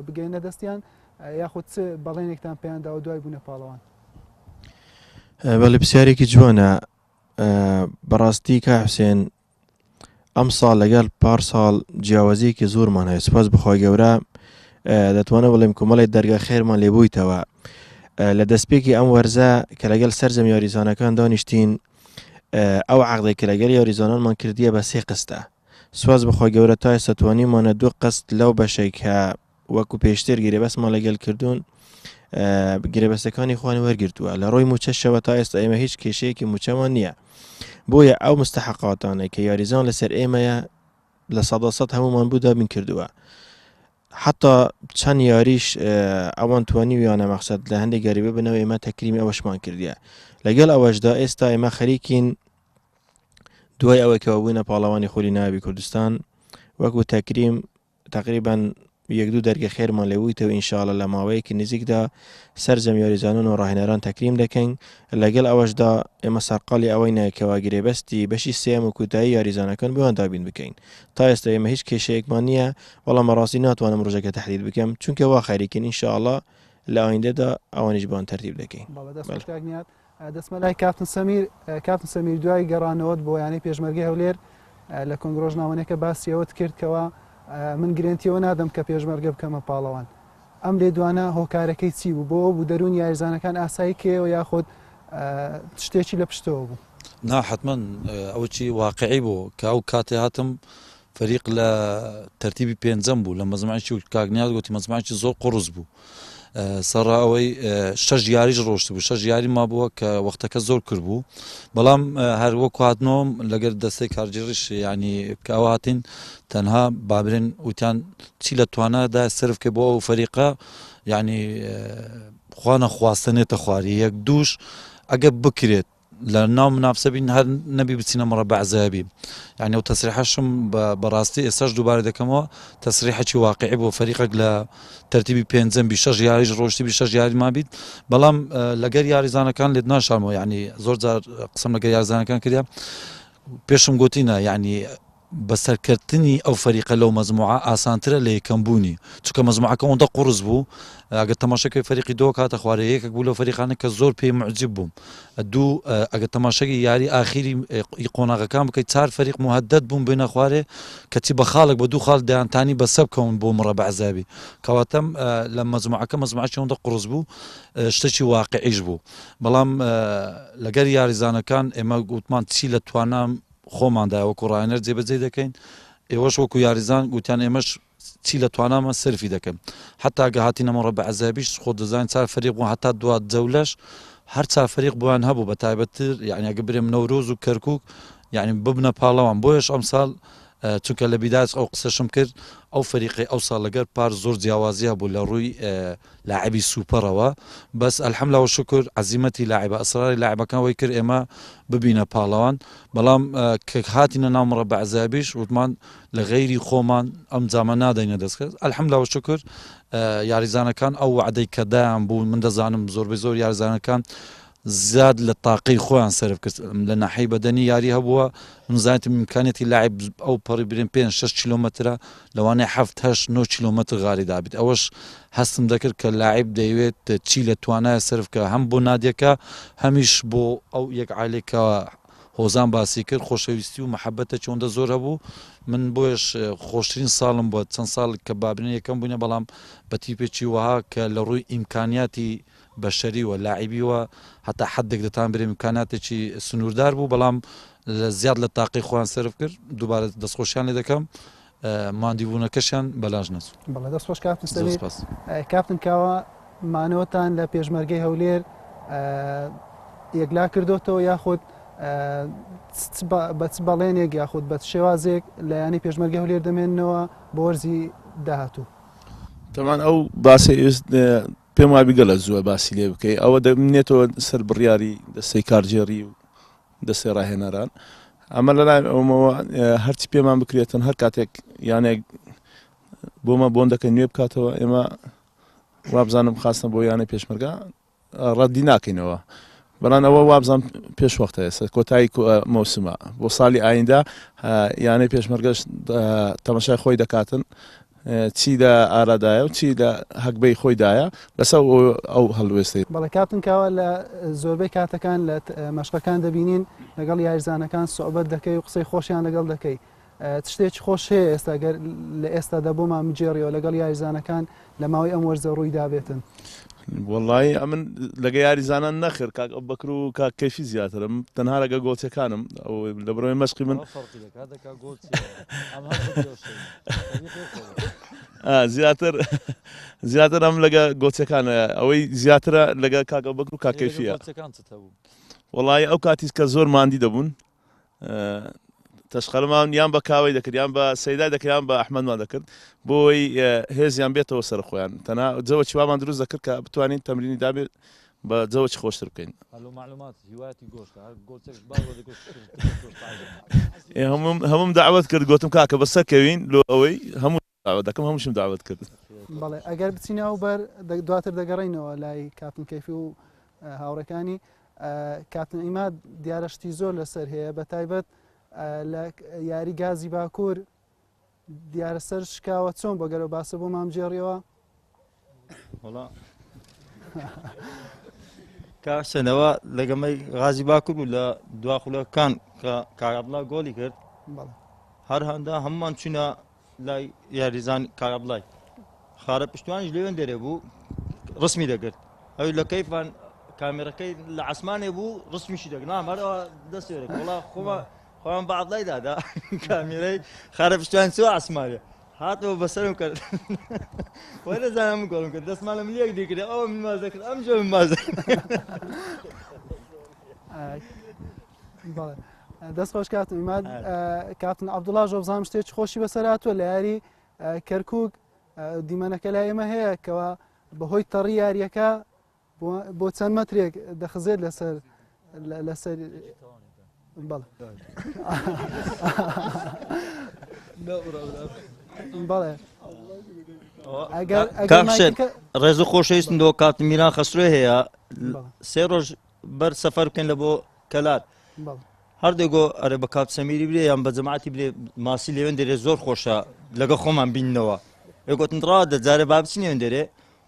بگەینە دەستیان یاخود چ بەڵێنێکتان پێیان داوە دوای بوونە پاڵەوان بەڵێ پرسیارێکی جوانە بەڕاستی کا حوسێن ئەم ساڵ لەگەڵ پارساڵ جیاوازیەکی زۆرمان هەیە سوپاس بەخوای گەورە دەتوانە بڵێم کۆمەڵی دەرگا خێرمان لێبوویتەوە لە دەستپێکی ئەم وەرزە کە لەگەڵ سەرجەم یاریزانەکان دانیشتین ئەو عەقدێک کە لەگەڵ یاریزانانمان کردیە بە 3 قستە سوپاس بەخوای گەورە تا ئێستا توانیمانە 2 قست لەو بەشەی کە وەکو پێشتر گرێبەسمان لەگەڵ کردوون گرێبەستەکانی خوانی وەرگرتووە لە ڕۆی موچەشەوە تا ئێستا ئێمە هیچ کێشەیەکی موچەمان نییە بۆیە ئەو مستحقاتانەی کە یاریزان لەسەر ئێمەیە لە 100% هەمومان بوو دابین کردووە حتا چەند یاریش ئەوان توانیویانە مەقسەد لە هەندێک گەریبە بنەوە ئێمە تەکریمی ئەوەشمان کردیە لەگەڵ ئەوەشدا ئێستا ئێمە خەریکین دوای ئەوەی کەوە بووینە پاڵەوانی خولی ناوی کوردستان وەکو تەکریم تقریبا 1-2 دەرگە خێرمان لێبوویتەوە ئینشاڵە لە ماوەیەکی نزیکدا سەرجەم یاریزانان و ڕاهێنەران تەکریم دەکەین لەگەڵ ئەوەشدا ئێمە سەرقاڵی ئەوەی نایکەوە گرێبەستی بەشی سێم و کوتایی یاریزانەکان بۆیان دابین بکەین تا ئێستا ئێمە هیچ کێشەیەکمان نییە وەڵام بەڕاستی ناتوانم ڕۆژەکە تەحدید بکەم چونکە وا خەریکین ئینشاءڵڵا لە ئایندەدا ئەوانیش بۆیان تەرتیب دەکەین دەسمە لای کاپتن سەمیر دوای گەڕانەوەت بۆ یانەی پێشمەرگەی هەولێر لە کۆنگڕۆژناوەیەکە باسیەوەت کرد کەوە من گرنتیەوە نادەم کە پێشمەرگە بکەمە پاڵەوان ئەم لێ دوانە هۆکارەکەی چی بوو بۆ بوو دەرون یاریزانەکان ئاسایی کێەوە یاخۆت شتێکی لە پشتەوە بوو نا حتما ئەوە چی واقعی بوو کە ئەو کاتێ هاتم فەریق لە تەرتیبی پێنجەم بوو لە مەزمعێکی و کاگنیاد گوتی مەزمعێکی زۆر قڕز بوو سەرا ئەوەی 6 یاریش ڕۆشت بوو 6 یاری ما بووە کە وەختەکە زۆر کرد بوو بەڵام هەر وەکو هاتنەوەم لەگەر دەستەی کارجێریش ینی کە ئەوە هاتین تەنها بابرێن وتیان چی لە توانەدا سرف کە بۆ ئەو فەریقە ینی خوا نەخواستنێتە خواری 1-2 ئەگە بکرێت لە ناو منافسە بین هەر نەبی بچینە مەڕەبع زەهەبی یعنی ئەو تەسریحەشم بەڕاستی ئێستاش دووبارە دەکەمەوە تەسریحێکی واقعی بۆ فەریقێک لە تەرتیبی پێنجەم 26 یاریش ڕۆژتی 26 یاری مابیت بەڵام لەگەر یاریزانەکان لێت ناشارمەوە یعنی زۆر جار قسەم لەگەر یاریزانەکان کردیا پێشم گوتینە یعنی بەسەرکردنی ئەو فەریقە لەو مەزموعە ئاسانترە لە یەکەمبوونی چونکە مەزموعەکە ئەوەندە قورس بوو ئەگەر تەماشەکەی فەریقی دۆ کاتە خوارە یەکێک بوو لەو فەریقانە کە زۆر پێی معجب بووم دوو ئەگەر تەماشەکی یاری ئاخیری قۆناغەکان بکەیت چار فەریق مهدد بووم بینە خوارێ کەچی بە خاڵک بە دوو خاڵ دەیانتانی بەسە بکەون بۆ مەڕەبع زەهەبی کەواتەم لە مەزموعەکە مەزموعەکی ئەوەندە قورس بوو شتێکی واقعیش بوو بەڵام لەگەر یاریزانەکان ئێمە گوتمان چی لە توانام خۆماندا وەکو ڕاهێنەر جێبەجێ دەکەین ئێوەش وەکو یاریزان گوتیان ئێمەش چی لە توانامە سەرفی دەکەم حتا گە هاتینە مەڕەبع زەهەبیش خۆ دەزانین چار فەریق بوون هەتا دوات جەولەش هەر چار فەریق بوویان هەبوو بە تایبەتتر یعنی ئەگە برێم نەورۆز و کەرکووک یعنی ببنە پاڵەوان بۆیش ئەمساڵ چونکە لە بیداش ئەو قسەشم کرد ئەو فەریقی ئەو ساڵ لەگەر پار زۆر جیاوازیە بوو لە ڕووی لاعبی سوپەرەوە بەس ئەلحەمدوللا و شکر عەزیمەتی لاعبە ئەسراری لاعبەکان وەی کرد ئێمە ببینە پاڵەوان بەڵام کە هاتینە ناو مەڕەبع زەهەبیش وتمان لە غەیری خۆمان ئەم جامە نادەینە دەستکرد ئەلحەمدوللا و شکر یاریزانەکان ئەو وعدەی کە دایان بوو من دەزانم زۆربەی زۆر یاریزانەکان زیاد لە تاقی خۆیان سەرف کرد لە ناحەی بەدەنی یاری هەبووە منزانێتم ئیمکانێتی لاعب ئەو پەڕی برێن 5-6 کیلۆمەترە لەوانەیە 7-9 کیلۆمەتر غاری دابێت ئەوەش هەستم دەکرد کە لاعب دەیەوێت چی لە توانایە سەرفکە هەم بۆ نادیەکە هەمیش بۆ ئەو یەک عایلێکە هۆزان باسی کرد خۆشەویستی و محەبەتە چۆندە زۆر هەبوو من بۆیش خۆشترین ساڵم بووە چەند ساڵ کە بابنێ یەکەم بووینە بەڵام بە تیپێکی وها کە لە ڕووی ئیمکانیاتی بەشەریوە لاعبیوە هەتا حدێک دەتان برێ ئیمکاناتێکی سنووردار بوو بەڵام زیاد لە تاقی خۆیان سەرف کرد دووبارە دەستخۆشیان لێ دەکەم ماندیبوونەکەشیان بەلاژ نەچوو بەڵێ دەستخۆش کاپتن کاوە مانەوەتان لە پێشمەرگەی هەولێر یەکلا کردوتەوە یاخود بە چ بەڵێنێک یاخود بە شێوازێک لە ینی پێشمەرگەی هەولێر دەمێننەوە بۆ وەرزی داهاتوو تەمان ئەو باسی پێم وابی گەلە زووە باسی لێ بکەی ئەوە دەمێتەوە سەر بڕیاری دەستەی کارجێڕی و دەستەی ڕاهێنەران ئەمە لەلای ئەومەوە هەرچی پێمان بکرێتن هەر کاتێک یانێک بۆمە بۆندەکە نوێ بکاتەوە ئێمە وابزانم خاستن بۆ یانەی پێشمەرگە ڕەدی ناکەینەوە بەڵام ئەوە وابزان پێش وەختە ئێستا کۆتایی مەوسمە بۆ ساڵی ئایندا یانەی پێشمەرگەش تەماشای خۆی دەکاتن چی لە ئارادایە و چی لە هەکبەی خۆیدایە لەسەر ئەو هەڵوێستی بەڵێ کاپتن کاوە لە زۆربەی کاتەکان لە مەشقەکان دەبینین لەگەڵ یاریزانەکان سوحبەت دەکەی و قسەی خۆشیان لەگەڵ دەکەی شتێکی خۆش هەیە ئێستا لە ئێستادا بۆمان بجێڕیەوە لەگەڵ یاریزانەکان لە ماوەی ئەم وەرزە ڕووی دابێتن وڵی ئەمن لەگە یاریزانان نەخر کاک بەکر و کاک کەفی زیاترم تەنها لەگە گۆچەکانم لە بڕۆی مەشقی من زیاتر ئەم لەگە گۆچەکانە ئەوەی زیاترە لەگە کاکە بەکر و کاکەفیە وڵی ئەو کاتیس کە زۆر ماندی دەبوون تەشخەرمان یان بە کاوەی دەکرد یان بە سەیدای دەکرد یان بە ئەحمەدمان دەکرد بۆی هێزیان بێتەوە سەر خۆیان تەنها جەوە چیوامان دروست دەکرد کە بتوانین تەمرینی دابێت بە جەوەی خۆشتر بکەین هەموم داوت کرد گوتم کاکە بەسەرکەوین لۆ ئەوەی هەموو دەکەم هەمووشم داوت کرد بەڵێ ئەگەر بچینە و بەر دواتر دەگەڕینەوە لای کاپتن کەفی و هاوڕەکانی کاپتن ئیماد دیارەشتی زۆر لەسەر هەیە بە تایبەت لە یاری گازی باکوور دیارە سەر شکاوە چۆن بۆ گەرە باسە بۆ مامجێڕیەوە کاشەنەوە لەگەمەی غازی باکوور بوو لە دواخولەکان کە کاغابڵا گۆلی کرد هەر هەندا هەمومان چوونە لای یاریزان کاغابڵای خارە پشتوانیش لێوێن دەرێ بوو ڕسمی دەکرد ئەوی لە کەیفان کامێرەکەی لە عەسمانێ بوو ڕسمیشی دەکرد نامەرەوە دەستێرێک وڵا خۆمان بەعەدڵای دادا کامێرەی خارە پشتوان چوە عەسمانێ هاتەوە بەسەرم کرد وای نەزانم گۆڵم کرد دەستمان لە ملیەک دیکرد ئەوە من ماز دەکرد ئەم جۆ من ماز دەست خۆش کاتم ئیماد کاتن عەبدوڵڵا ژۆبزانم شتێکی خۆشی بەسەر هاتووە لە یاری کەرکووک دیمەنەکە لای ئێمە هەیە کەوە بەهۆی تەڕی یاریەکە بۆ چەند مەترێک دەخزێت لەسەر لەسەر بەڵێ بەڵێ ڕێز و خۆشەویستنەوە کاتی میران خەسروێ هەیە 3 ڕۆژ بەر سەفەر بکەین لە بۆ کەلار هەردێکۆ ئەرێ بە کات سەمیری برێ یان بە جەماعەتی برێ ماسی لێوێن دەرێ زۆر خۆشە لەگە خۆمان بیننەوە ێگوتن ڕا دەجارێ با بچین نێوێن دەرێ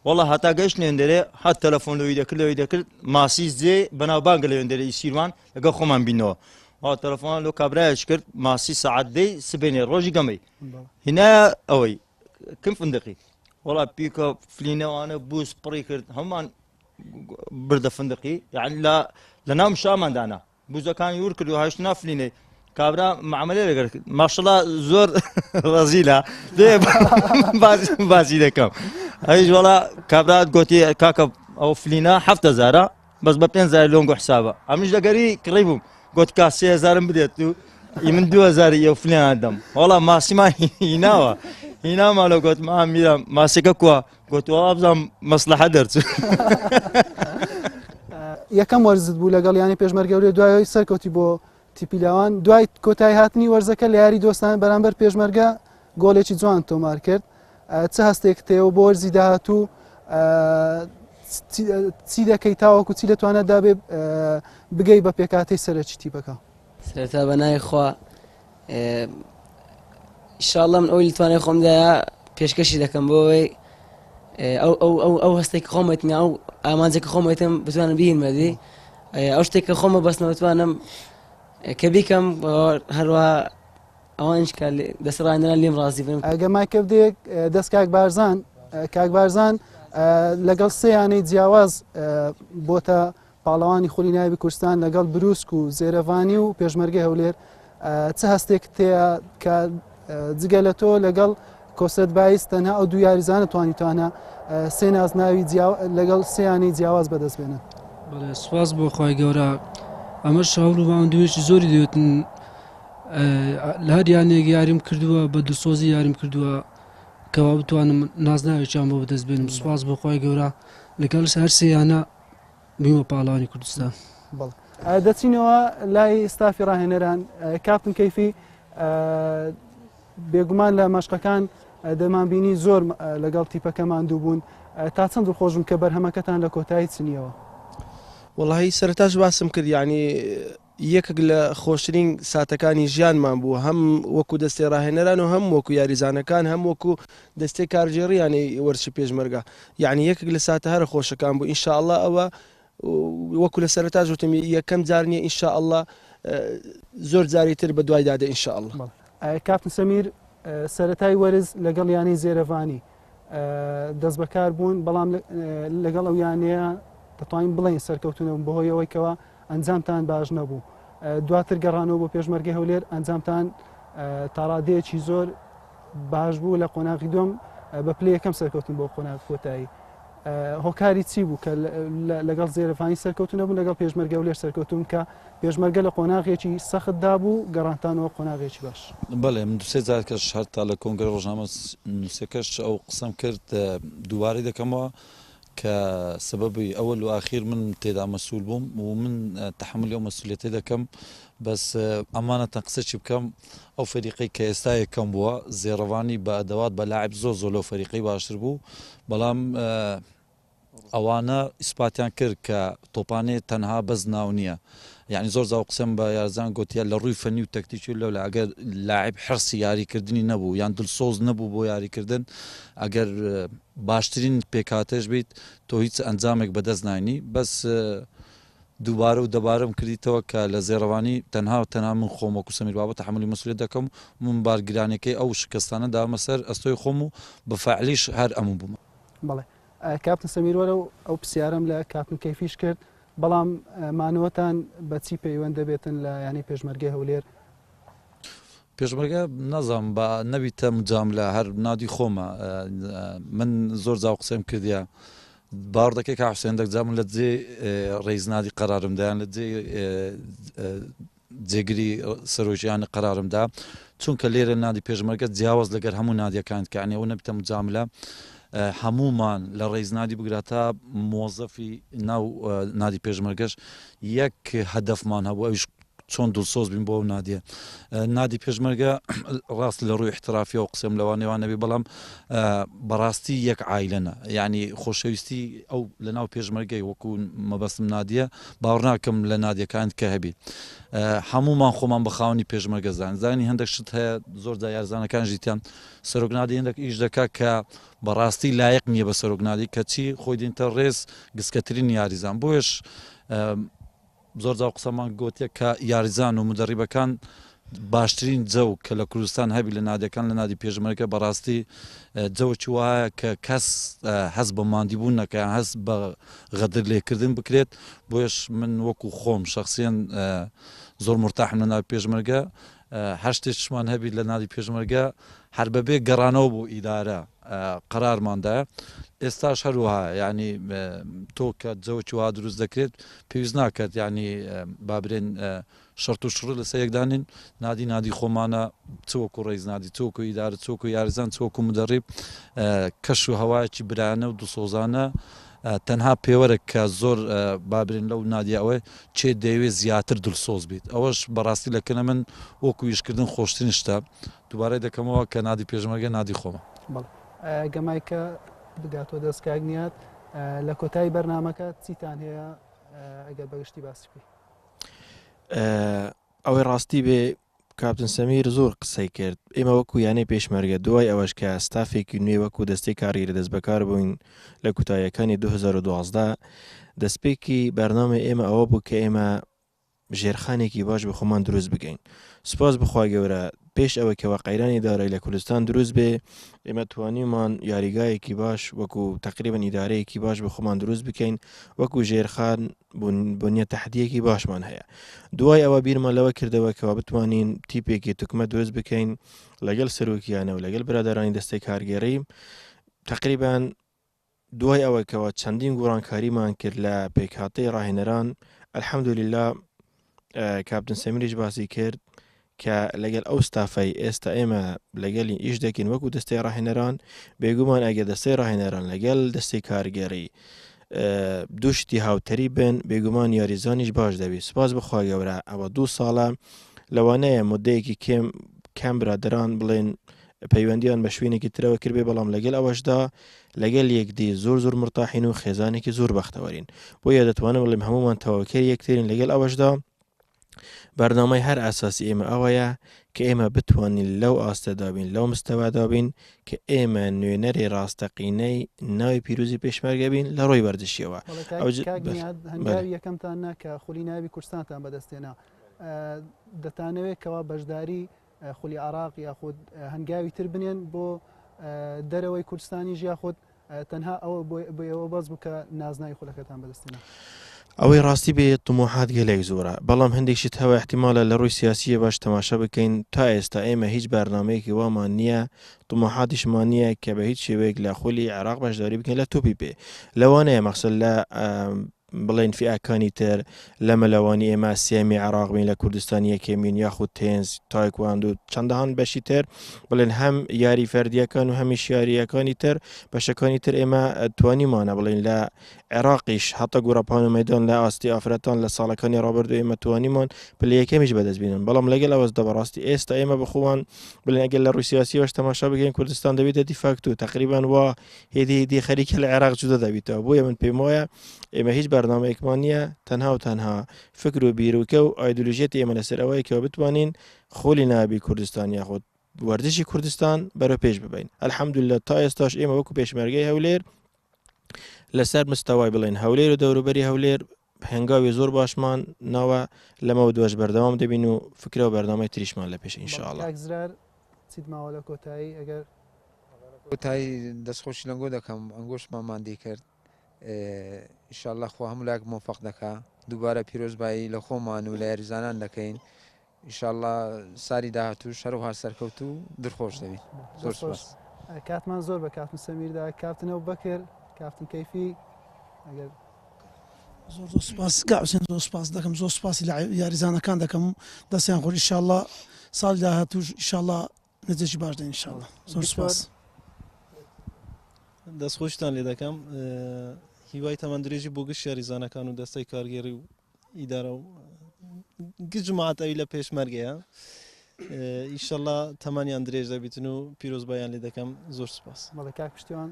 وەڵا هەتا گەشت نێوێن دەرێ هەت تەلەفۆن لەوەی دەکرد ماسی زێ بەناوبانگە لەوێن دەرێ ئیسیروان لەگە خۆمان بیننەوە وا تەلەفۆن لۆ کابرایەش کرد ماسی سەعات دەی سبێنێ ڕۆژی گەمەی هینایە ئەوەی کم فندقی وەڵا پیکە فلینەوانە بوس پڕی کرد هەمومان بردە فندقی یعنی لە ناو شاماندانا بوزەکانی ور کرد و هاشت نافلینەی کابرا معاملێ لەگەر ماشەڵا زۆر ڕەزیلە دێ باسی دەکەم هەیش وەڵا کابرات گوتی کاکە ئەو فلینە 7,000 بەس بە 5,000 لۆنگۆ حسابە ئەمش دەگەری کڕی بووم گوت کا 3,000 بدێت و من 2,000 ئەو فلێنان دەم وەڵا ماسیمان هیناوە هینامالە گوتمان میرە ماسێکە کووە گوتوەڵا بزانم مەسلەحە دەرچوو یەکەم وەرزت بوو لەگەڵ یانی پێشمەرگەورێ دوای سەرکەوتی بۆ تیپیلاوان دوای کۆتایی هاتنی وەرزەکە لە یاری دۆستان بەرامبەر پێشمەرگە گۆڵێکی جوان تۆمار کرد چه هەستێک تێەوە بۆ وەرزی داهاتوو چی دەکەی تاوەکو چی دەتوانێت دابێ بگەی بە پێکاتەی سەرەکی تیپەکە سەرەتا بەنای خوا ئینشاءڵڵا من ئەوی لەتوانێت خۆمدایە پێشکەشی دەکەم بۆەوەی ئەو هەستێک خۆمەتنی ئەو ئامانجێکە خۆمەتم بتوانم بهینمەدی ئەو شتێککە خۆمە بەستنەوە بتوانم کە بیکەم هەروە ئەوانش دەسڕانەران لێم ڕازی بن ئەگەمای کەودێک دەست کاک بارزان لەگەڵ سێیانەی جیاواز بۆتە پاڵەوانی خولی نایبی کوردستان لەگەڵ بروسک و زێرەڤانی و پێشمەرگەی هەولێر چه هەستێک تەیە کە جگە لە تۆ لەگەڵ کۆسەت باعیس تەنها ئەو دوو یاریزانە توانیتوانە سێ نازناوی لەگەڵ سێیانەی جیاواز بەدەست بێنن سواز بۆ خی گەورە ئەمە شاور و باوەندوێکی زۆری دەوێتن لە هەر یانێک یاریم کردووە بە دوسۆزی یاریم کردووە کەوا بتوانم نازناوێکیان بۆ بەدەست بێنم سواز بۆ خی گەورە لەگەڵ هەر سێیانە بیمە پاڵانی کوردستان دەچینەوە لای ستافی ڕاهێنەران کاپتن کەیفی بێگومان لە مەشقەکان دەمانبینی زۆر لەگەڵ تیپەکەمان دوو بوون تا چەند خۆشم کە بەرهەمەکەتان لە کۆتایی چنیەوە وەڵی سەرتاش باسم کرد ینی یەکێک لە خۆشترین ساتەکانی ژیانمان بوو هەم وەکو دەستی ڕاهێنەران و هەم وەکو یاریزانەکان هەم وەکو دەستی کارژێڕیانی وەرچی پێشمەرگە یعنی یەکێک لە ساتە هەرە خۆشەکان بوو ئینشاءڵڵا ئەوە وەکو لە سەرتا ژوتم یەکەم جار نیە ئینشاءڵڵا زۆر جاری تر بە دوای دادە ئینشاءڵڵا کاپتن سەمیر سەرەتای وەرز لەگەڵ یانەی زێرەڤانی دەست بەکار بوون بەڵام لەگەڵ ئەو یانەیە دەتوانین بڵین سەرکەوتونەوە بەهۆی ئەوەی کەەوە ئەنجامتان باش نەبوو دواتر گەڕانەوە بۆ پێشمەرگەی هەولێر ئەنجامتان تاڕادەیەکی زۆر باش بوو لە قۆناغی دۆم بە پلەی یەکەم سەرکەوتن بۆ قۆناغ کۆتایی هۆکاری چی بوو کە لەگەڵ زێرەڤانی سەرکەوتونە بوو لەگەڵ پێشمەرگە هەولێر سەرکەوتون کە پێشمەرگە لە قۆناغێکی سەختدا بوو گەڕانتانەوە قۆناغێکی باش بەڵێ من دوسێ جار کەش هەرتا لە کۆنگرە ڕۆژنامە نووسەکەش ئەو قسەم کرد دووبارەی دەکەمەوە کە سببی ئەوەل و ئاخیر من تێدا مەسوول بووم و من تحملی ئەو مەسوولێتی دەکەم بەس ئەمانەتەن قسەی بکەم ئەو فەریقی کە ئێستا یەکەم بووە زێڕەوانی بە ئەدەوات بە لاعب زۆر لەو فەریقی باشتر بوو بەڵام ئەوانە ئیسپاتیان کرد کە تۆپانێ تەنها بەس ناو نییە یعنی زۆر زاو قسەم بە یارزان گوتیە لە ڕووی فەنی و تەکتیکی لەو لە ئەگەر لاعب حرسی یاریکردنی نەبوو یان دڵسۆز نەبوو بۆ یاریکردن ئەگەر باشترین پێکاتەش بیت تۆ هیچ ئەنجامێک بەدەست ناینی بەس دووبارە و دەبارەم کردیتەوە کە لە زێڕەوانی تەنها من خۆم وەکو سەمیر بابەت تحملی مەسئولیت دەکەم من بارگرانەکەی ئەو شکستانە دامە سەر ئەستۆی خۆم و بە فاعلیش هەر ئەموو بووم بەڵێ کاپتن سەمیر وەرە ئەو پرسیارم لە کاپتن کەیفیش کرد بەڵام مانەوەتان بەچی پەیوەند دەبێتن لە ینی پێشمەرگەی هەولێر پێشمەرگە نەزانم بە نەبیتە مجام لە هەر نادی خۆمە من زۆر زاو قسەم کردیە باوەڕ کە حوسێن دەکجامن لە جێ ڕێزنادی قەرارمدایان لە جێ جێگیری سەرۆژیانی قەرارمدا چونکە لێرە نادی پێشمەرگە جیاواز لەگەر هەموو نادیەکان کەعنی ئەو نەبیتە مجاملە هەمومان لە ڕێزنادی بگراتە مۆزەفی ناو نادی پێشمەرگەش یەک هەدەفمان هەبوو ئەوش چۆن دڵسۆز بین بۆ ئەو نادیە نادی پێشمەرگە ڕاست لە ڕووی احترافی و قسم لەوانێوان نەبێ بەڵام بەڕاستی یەک عایلەنە ینی خۆشەویستی ئەو لە ناو پێشمەرگەی وەکو مەبەستم نادیە باوەڕ ناکەم لە نادیەکان کە هەبێت هەمومان خۆمان بەخاوەنی پێشمەرگە زانی هەندێک شت هەیە زۆر جا یارزانەکان ژیتیان سەرۆکنادی هەندێک ئیش دەکات کە بەڕاستی لایەق نییە بە سەرۆکنادی کەچی خۆی دێنتە ڕێز گسکەترین یاریزان بۆیش زۆر جا قسەمان گوتیە کە یاریزان و مدەڕیبەکان باشترین جەو کە لە کوردستان هەبی لە نادیەکان لە نادی پێشمەرگە بەڕاستی جەوەکی وایە کە کەس هەست بە ماندیبوون نەکە هەست بە غەدر لێکردن بکرێت بۆیش من وەکو خۆم شخصیان زۆر مرتاحم لە ناوی پێشمەرگە هەر شتێکمان هەبی لە نادی پێشمەرگە هەر بەبێ گەڕانەوە بۆ ئیدارە قەرارماندایە ئێستاش هەروەها ینی تۆ کە جەوەکی وا دروست دەکرێت پێویست ناکات ینی بابرێن شەرت و شڕ لەسەر یەکدانین نادی خۆمانە چۆکو ڕێز نادی چۆکو ئیدارە چۆکو یاریزان چۆکو مدەڕیب کەش و هەوایەکی برانە و دوسۆزانە تەنها پێوەرە کە زۆر بابرێن لەو نادیەوەی چێ دەیەوێت زیاتر دڵسۆز بیت ئەوەش بەڕاستی لەکەنە من وەکو ویشکردن خۆشترین شتە دووبارەی دەکەمەوە کە نادی پێشمەرگە نادی خۆمە گەمای کە بگاتۆ دەستکاک نیات لە کۆتایی بەرنامەکە چیتان هەیە ئەگەر بەگشتی باسی بکەی ئەوەی ڕاستی بێ کاپتن سەمیر زۆر قسەی کرد ئێمە وەکو یانەی پێشمەرگە دوای ئەوەش کە ستافێکی نوێ وەکو دەستەی کاریرە دەست بەکار بووین لە کوتاییەکانی 2012 دەستپێکی بەرنامە ئێمە ئەوە بوو کە ئێمە ژێرخانێکی باش بە خۆمان دروست بگەین سوپاس بخوا گەورە پێش ئەوە کەەوە قەیرانی دارایی لە کوردستان دروست بێ ئێمە توانیمان یاریگایەکی باش وەکو تقریبن ئیدارەیەکی باش بە خۆمان دروست بکەین وەکو ژێرخان بنیە تەحدیەکی باشمان هەیە دوای ئەوە بیرمان لەوە کردەوە کەەوە بتوانین تیپێکی توکمە دروست بکەین لەگەڵ سەرۆکیانە و لەگەڵ برادرانی دەستەی کارگێڕی تقریبان دوای ئەوە کەەوە چەندین گۆڕانکاریمان کرد لە پێکهاتەی ڕاهێنەران الحەمدولله کاپتن سەمیریش باسی کرد کە لەگەڵ ئەو ستافەی ئێستا ئێمە لەگەڵی ئیش دەکەین وەکو دەستەی ڕاهێنەران بێگومان ئەگە دەستەی ڕاهێنەران لەگەڵ دەستەی کارگێڕی دووشتی هاوتەری بن بێگومان یاریزانیش باش دەبێت سپاس بخوا گەورە ئەوە 2 ساڵە لەوانەیە مدەیەکی کەم برادران بڵێن پەیوەندیان بە شوێنێکی ترەوە کردبێ بەڵام لەگەڵ ئەوەشدا لەگەڵ یەکدی زۆر مرتاحین و خێزانێکی زۆر بەختەوەرین بۆیە دەتوانم بڵێم هەمومان تەواوکەر یەکترین لەگەڵ ئەوەشدا بەرنامەی هەر ئاساسی ئێمە ئەوەیە کە ئێمە بتوانین لەو ئاستەدابین لەو مستەوادابین کە ئێمە نوێنەری ڕاستەقینەی ناوی پیرۆزی پێشمەرگە بین لە ڕۆی وەردشیەوە هەنگاوی یەکەمتان ناکە خولی ناوی کوردستانتان بەدەستێنا دەتانەوێت کەوا بەشداری خولی عراق یاخود هەنگاوی تر بنێن بۆ دەرەوەی کوردستانی ژیاخود تەنها ئەوە بۆ ئەوە باز بکە نازناوی خولەکەتان بەدەستێنا ئەوەی ڕاستی بێت طموحات گەلێک زۆرە بەڵام هەندێکشت هەوە احتیمالە لە ڕووی سیاسیە باش تەماشا بکەین تا ئێستا ئێمە هیچ بەرنامەیەکی وامان نییە طموحاتیشمان نییە کە بە هیچ شێوەیەک لە خولی عێراق بەشداری بکەین لە توپی پێ لەوانەیە مەقسەد لە بڵێن فئەکانی تر لە مەلەوانی ئێمە سێمی عێراقبین لە کوردستان یەکێمین یاخود تێنس تایکواند و چەندەهان بەشی تر بڵێن هەم یاری فەردیەکان و هەمیش یاریەکانی تر بەشەکانی تر ئێمە توانیمانە بڵێن لە عێراقیش هەتە گۆڕەپان و مەیدان لە ئاستی ئافرەتان لە ساڵەکانی ڕابردوو ئێمە توانیمان پلەیەکەمیش بەدەستبینن بەڵام لەگەڵ ئەوەسدا بەڕاستی ئێستا ئێمە بخۆوان بڵێن ئەگەر لە ڕووی سیاسیەوەش تەماشا بگەین کوردستان دەبێتە دیفاکتو تقریبان وا هێدی خەریکە لە عێراق جودا دەبێتەوە بۆیە من پێم وایە ئێمە هیچ بەرنامەیەکمان نییە تەنها و تەنها فکر و بیرروکە و ئایدۆلۆژیەتی ئێمە لەسەر ئەوەیە کەەوە بتوانین خۆلی نابی کوردستان یاخود وەردشی کوردستان بەرەو پێش ببین الحەمدولله تا ئێستاش ئێمە وەکو پێشمەرگەی هەولێر لەسەر مستەوای بڵێن هەولێر و دەوروبەری هەولێر هەنگاوی زۆر باشمان ناوە لەمەوە دوێژ بەردەوام دەبین و فکرە و بەرنامەی تریشمان لە پێش ئینشاءالله کاکزرار چیت ماوە لە کۆتایی ئەگەر کۆتایی دەستخۆشی لەنگۆ دەکەم ئەنگۆشتمان ماندی کرد ئینشاءالله خوا هەموو لایەک مۆفەق دەکا دووبارە پیرۆزبایی لە خۆمان و لە یاریزانان دەکەین ئینشاءالله ساری داهاتوو هەروەها سەرکەوت و دڵخۆش دەبین زۆر سپاس کاتمان زۆر بە کاپتن سەمیردا کاپتنەوە بەکر کاپتن کەیفی ئەگەر زۆر سپاس گاوسێن زۆر سپاس دەکەم زۆر سپاسی لە یاریزانەکان دەکەم دەستیان خۆش ئینشاءالله ساڵی داهاتوو ئینشاءالله نەتیجەی باش دێن ئینشاءالله زۆر سپاس دەستخۆشتان لێ دەکەم هیوای تەمەندرێژی بۆ گشت یاریزانەکان و دەستەی کارگێڕی و ئیدارە و گجماعەتەوی لە پێشمەرگەیە ئیشەڵا تەمەنیان درێژ دەبیتن و پیرۆزبایان لێ دەکەم زۆر سوپاس. بەڵێ کاک پشتیوان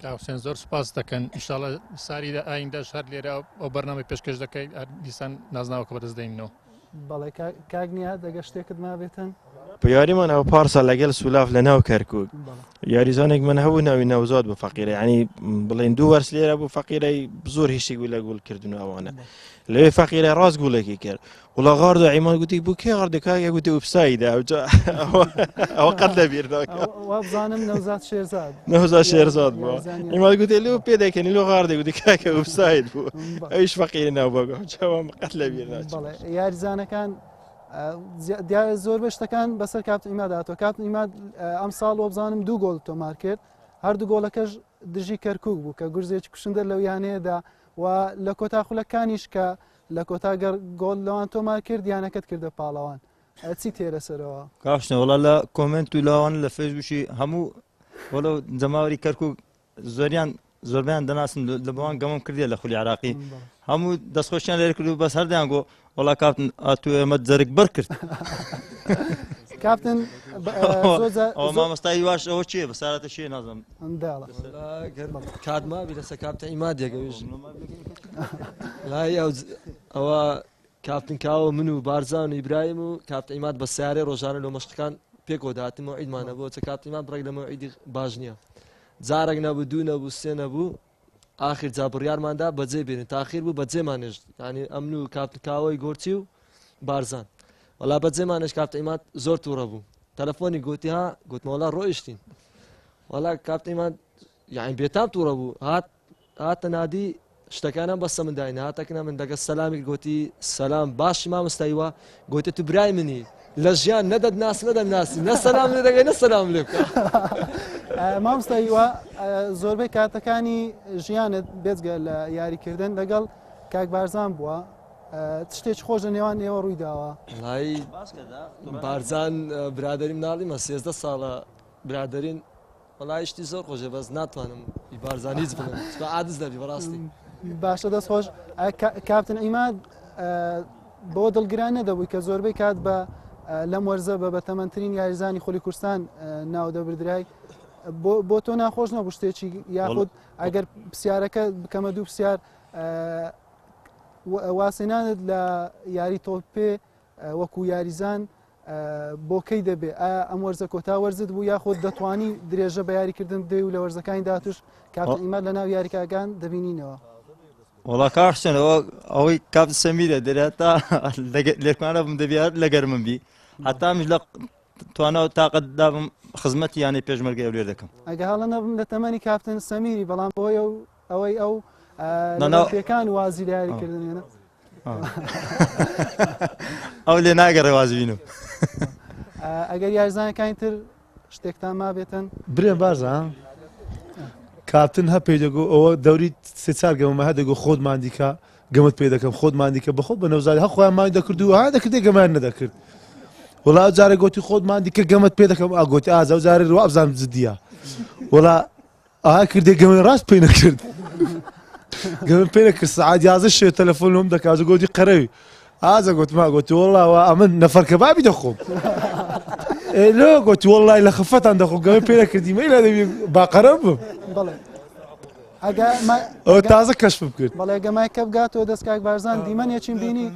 کاوسێن زۆر سپاس دەکەن ئینشاڵە ساریدا ئایندەش هەر لێرە ئەو بەرنامەی پێشکەش دەکەی دیسان نازناوەکە بەدەستدەینەوە. بەڵێ کاک نیە دەگە شتێکت مابێتن؟ یاریمان ئەو پارسا لەگەڵ سولاف لە ناو کەرکووک یاریزانێک من هەبوو ناوی ناوزاد بە فەقیرە ینی بڵێن دوو وەرس لێرە بوو فەقیرەی زۆر هیچێک بوو لە گوڵکردن ئەوانە لەوێ فەقیرە ڕاست گوڵێکی کرد وڵا غاردە ئیمان گوتی بوو کێ غاردەکایە گوتی ئوبسایدا ئەوە قەت لە بیردەکە وابزانم نەوزاد شێرزاد نەوزاد شێرزاد بووە ئیمان گوتی لێو پێ دەکەنی لۆ غاردە گوتی کاکە ئوبساید بوو ئەویش فەقیری ناو بەگەم چاوام قەت لە بیر بەڵێ یاریزانەکان دیارە زۆر بەشتەکان بەسەر کاپتن ئیماداتەوە کاپتن ئیماد ئەم ساڵ وەبزانم 2 گۆڵ تۆمار کرد هەردوو گۆڵەکەش دژی کەرکووک بوو کە گورزێکی کوشندە لەو یانەیەدا و لە کۆتا خولەکانیش کە لە کۆتاگەر گۆڵ لەوان تۆمار کرد یانەکەت کردە پاڵەوان چی تێرە سەرەوە کاشنە وڵا لە کۆمنت و لاوان لە فێسبووشی هەموو وەڵە جەماوەری کەرکووک زۆربیان دەناسن لە بەوان گەمەم کردێ لە خولی عراقی هەموو دەستخۆشیان لێر کرد و بەس هەردیان گۆ وڵا کاپتن ئاتو ئێمە جەرگ بەر کرد کاپتن ئەو مامۆستای واش ئەوە چیە بەسارەتە شێ نازم کاتما بی لەسەر کاپتن ئیمادێگەویژ لای ئەوە کاپتن کاوە من و بارزان و ئیبراهیم و کاپتن ئیماد بە سیارەی ڕۆژانە لە مەشقەکان پێکەوە داهاتین مەوعیدمانە بۆ چە کاپتن ئیماد بڕێک لە مەوعیدی باش نییە جارێک نەبوو دوو نەبوو سێ نەبوو آخر جا بڕیارماندا بەجێ بێنین تاخیر بوو بەجێمانێژ ینی ئەمن و کاپتن کاوەی گۆرچی و بارزان وەڵا بەجێمانش کاپتن ئیماد زۆر تووڕە بوو تەلەفۆنی گوتی ها گوتمەوەڵا ڕۆیشتین وەڵا کاپتن ئیماد یعنی بێتام تووڕە بوو هاتە نادی شتەکانم بەسە من داینە هاتەکەە من دەگە سەلامی گوتی سەلام باشی مامۆستاییوە گوتێت تو برای منی لە ژیان نەدەناسی نەدەناسی نە سەلام لێ دەگەی نە سەلام لێ بکە مامۆستاییوە زۆربەی کاتەکانی ژیانت بێجگە لە یاریکردن لەگەڵ کاک بارزان بووە شتێک خۆش لە نێوان ئێوە ڕووی داوە لای بارزان برادری مناڵیمە 13 ساڵە برادرین وەڵای شتی زۆر خۆشە بەس ناتوانم بارزان هیچ بڵێم عادز دەبی بەڕاستی باشە دەست خۆش کاپتن ئیماد بۆ دڵگران نەدەبووی کە زۆربەی کات بە لەم وەرزە بە بەتەمەنترین یاریزانی خۆلی کوردستان ناو دەبردرای بۆ تۆ ناخۆش نەبوو شتێکی یاخود ئەگەر پرسیارەکە بکەمە دوو پرسیار واسێنانت لە یاری تۆپێ وەکو یاریزان بۆکەی دەبێ ئەم وەرزە کۆتا وەرزت بوو یاخۆت دەتوانی درێژە بە یاریکردن بدەی و لە وەرزەکانی داتوش کاپتن ئیماد لە ناو یاریکاگان دەبینینەوە وڵا کاشتنەوە ئەوەی کاپتن سەمیرە دەرێتا لێرکانە بم دەبیات لەگەر من بی هەتامیش لە توانەوە تااقەت دابم خزمەتی یانەی پێشمەرگە ئەو لێر دەکەم ئەگە هەڵە نەبم لە تەمەنی کاپتن سەمیری بەڵام بۆی ئەوەی ئەو پێکان وازی لە یاریکردنێنە ئەو لێ ناگەڕێ وازبینم ئەگەر یاریزانەکانی تر شتێکتان ما بێتن برێ بازە کاپتن هە پێی دەگو ئەوە دەوری سێ چار گەمەمە هە دەگو خۆتمان دیکە گەمت پێ دەکەم خۆتمان دیکە بەخۆت بە نەوزاری هە خۆیان مای دەکرد و ها دەکردی گەمان نەدەکرد وڵا جارە گوتی خۆتمان دیکە گەمت پێ دەکەم ئاگوتی ئازە و جارێ ڕوا ئەبزانم جددیە وڵا ئاها کردێ گەمەی ڕاست پێی نەکرد گەمن پێ نەکرد سەعات 11 شێ تەلەفۆن لەم دەکات گوتی قەرەوی ئازە گوتما گوتی وەڵاوە ئەمن نەفەرکە بابی دەخۆم لۆ گوتی وەڵای لە خەفەتان دەخۆم گەمە پێ نەکردی مەی لە دەبی باقەرە بم ئەو تازە کەشفم کرد بەڵێ گەمایکە بگاتەوە دەست کاک بارزان دیمەنێکین بینی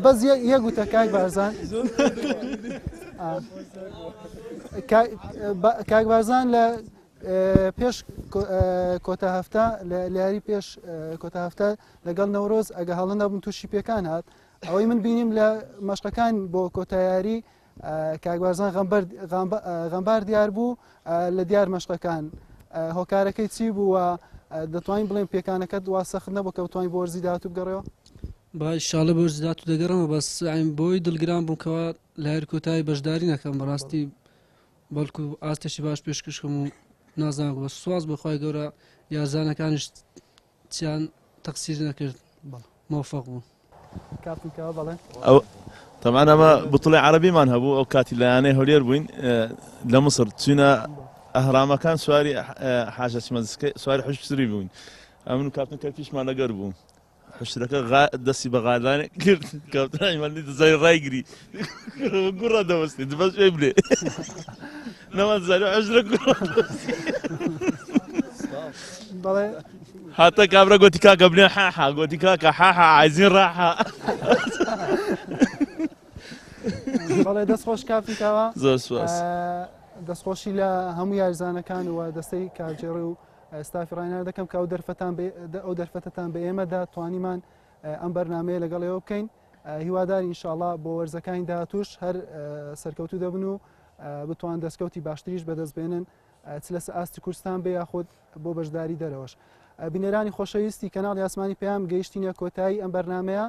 بەس یەک گوتە کاک بارزان کاک بارزان لە پێش کۆتا هەفتە لە یاری پێش کۆتا هەفتە لەگەڵ نەورۆز ئەگە هەڵە نەبووم تووشی پێکان هات ئەوەی من بینیم لە مەشقەکان بۆ کۆتایاری کاک بارزان غەمبار دیار بوو لە دیار مەشقەکان هۆکارەکەی چی بوو و دەتوانین بڵێن پێکانەکەت وا سەخت نەبوو کە بتوانین بۆ وەرزی داهاتوو بگەڕێەوە ئینشاڵە بۆ وەرزی داهاتوو دەگەڕەمە بەس بۆی دڵگران بووم کەوا لە هەر کۆتایی بەشداری نەکەم بەڕاستی بەڵکو ئاستێکی باش پێشکەشکەم و نازانم بە سواز بەخوای گەورە یارزانەکانیش چیان تەقسیر نەکرد موفق بوو کاپتنکەوە بەڵێ طبعا ئەمە بتوڵی عەرەبیمان هەبوو ئەو کاتی لەیانەی هەولێر بووین لە مصر چوینە ئەهرامەکان سواری حاجەسی مەزسکە سواری حشتری بوون ئەمن کاپتن کە پیشمان لەگەر بوو حشتەکە دەستی بە غادانێ کرد کاپتنمانی دەزای ڕایگری گوڕە دەوەستی دبەست پێ بێ نەوە زاری حشتە بەڵێ حتى كابرا قلت كاكا بني حاحا قلت كاكا حاحا عايزين راحة بەڵێ دەستخۆش کاپتنکەوە زۆر سوپاس دەستخۆشی لە هەموو یاریزانەکان و دەستەی کارجێڕی و ستافی ڕاینار دەکەم کە ئەو دەرفەتتان بە ئێمەدا توانیمان ئەم بەرنامەیە لەگەڵەوە بکەین هیواداری ئینشاءڵڵا بۆ وەرزەکانی داهاتوش هەر سەرکەوتو دەبن و بتوان دەستکەوتی باشتریش بەدەستبێنن چ لە ئاستی کوردستان بێ یاخود بۆ بەشداری دەرەوەش بینەرانی خۆشەویستی کەناڵی ئاسمانی پێیان گەیشتینە کۆتایی ئەم بەرنمەیە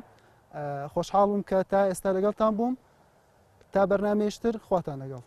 خۆشحاڵم کە تا ئێستا لەگەڵتان بووم تا بەرنمەیەشتر خواتان لەگەڵ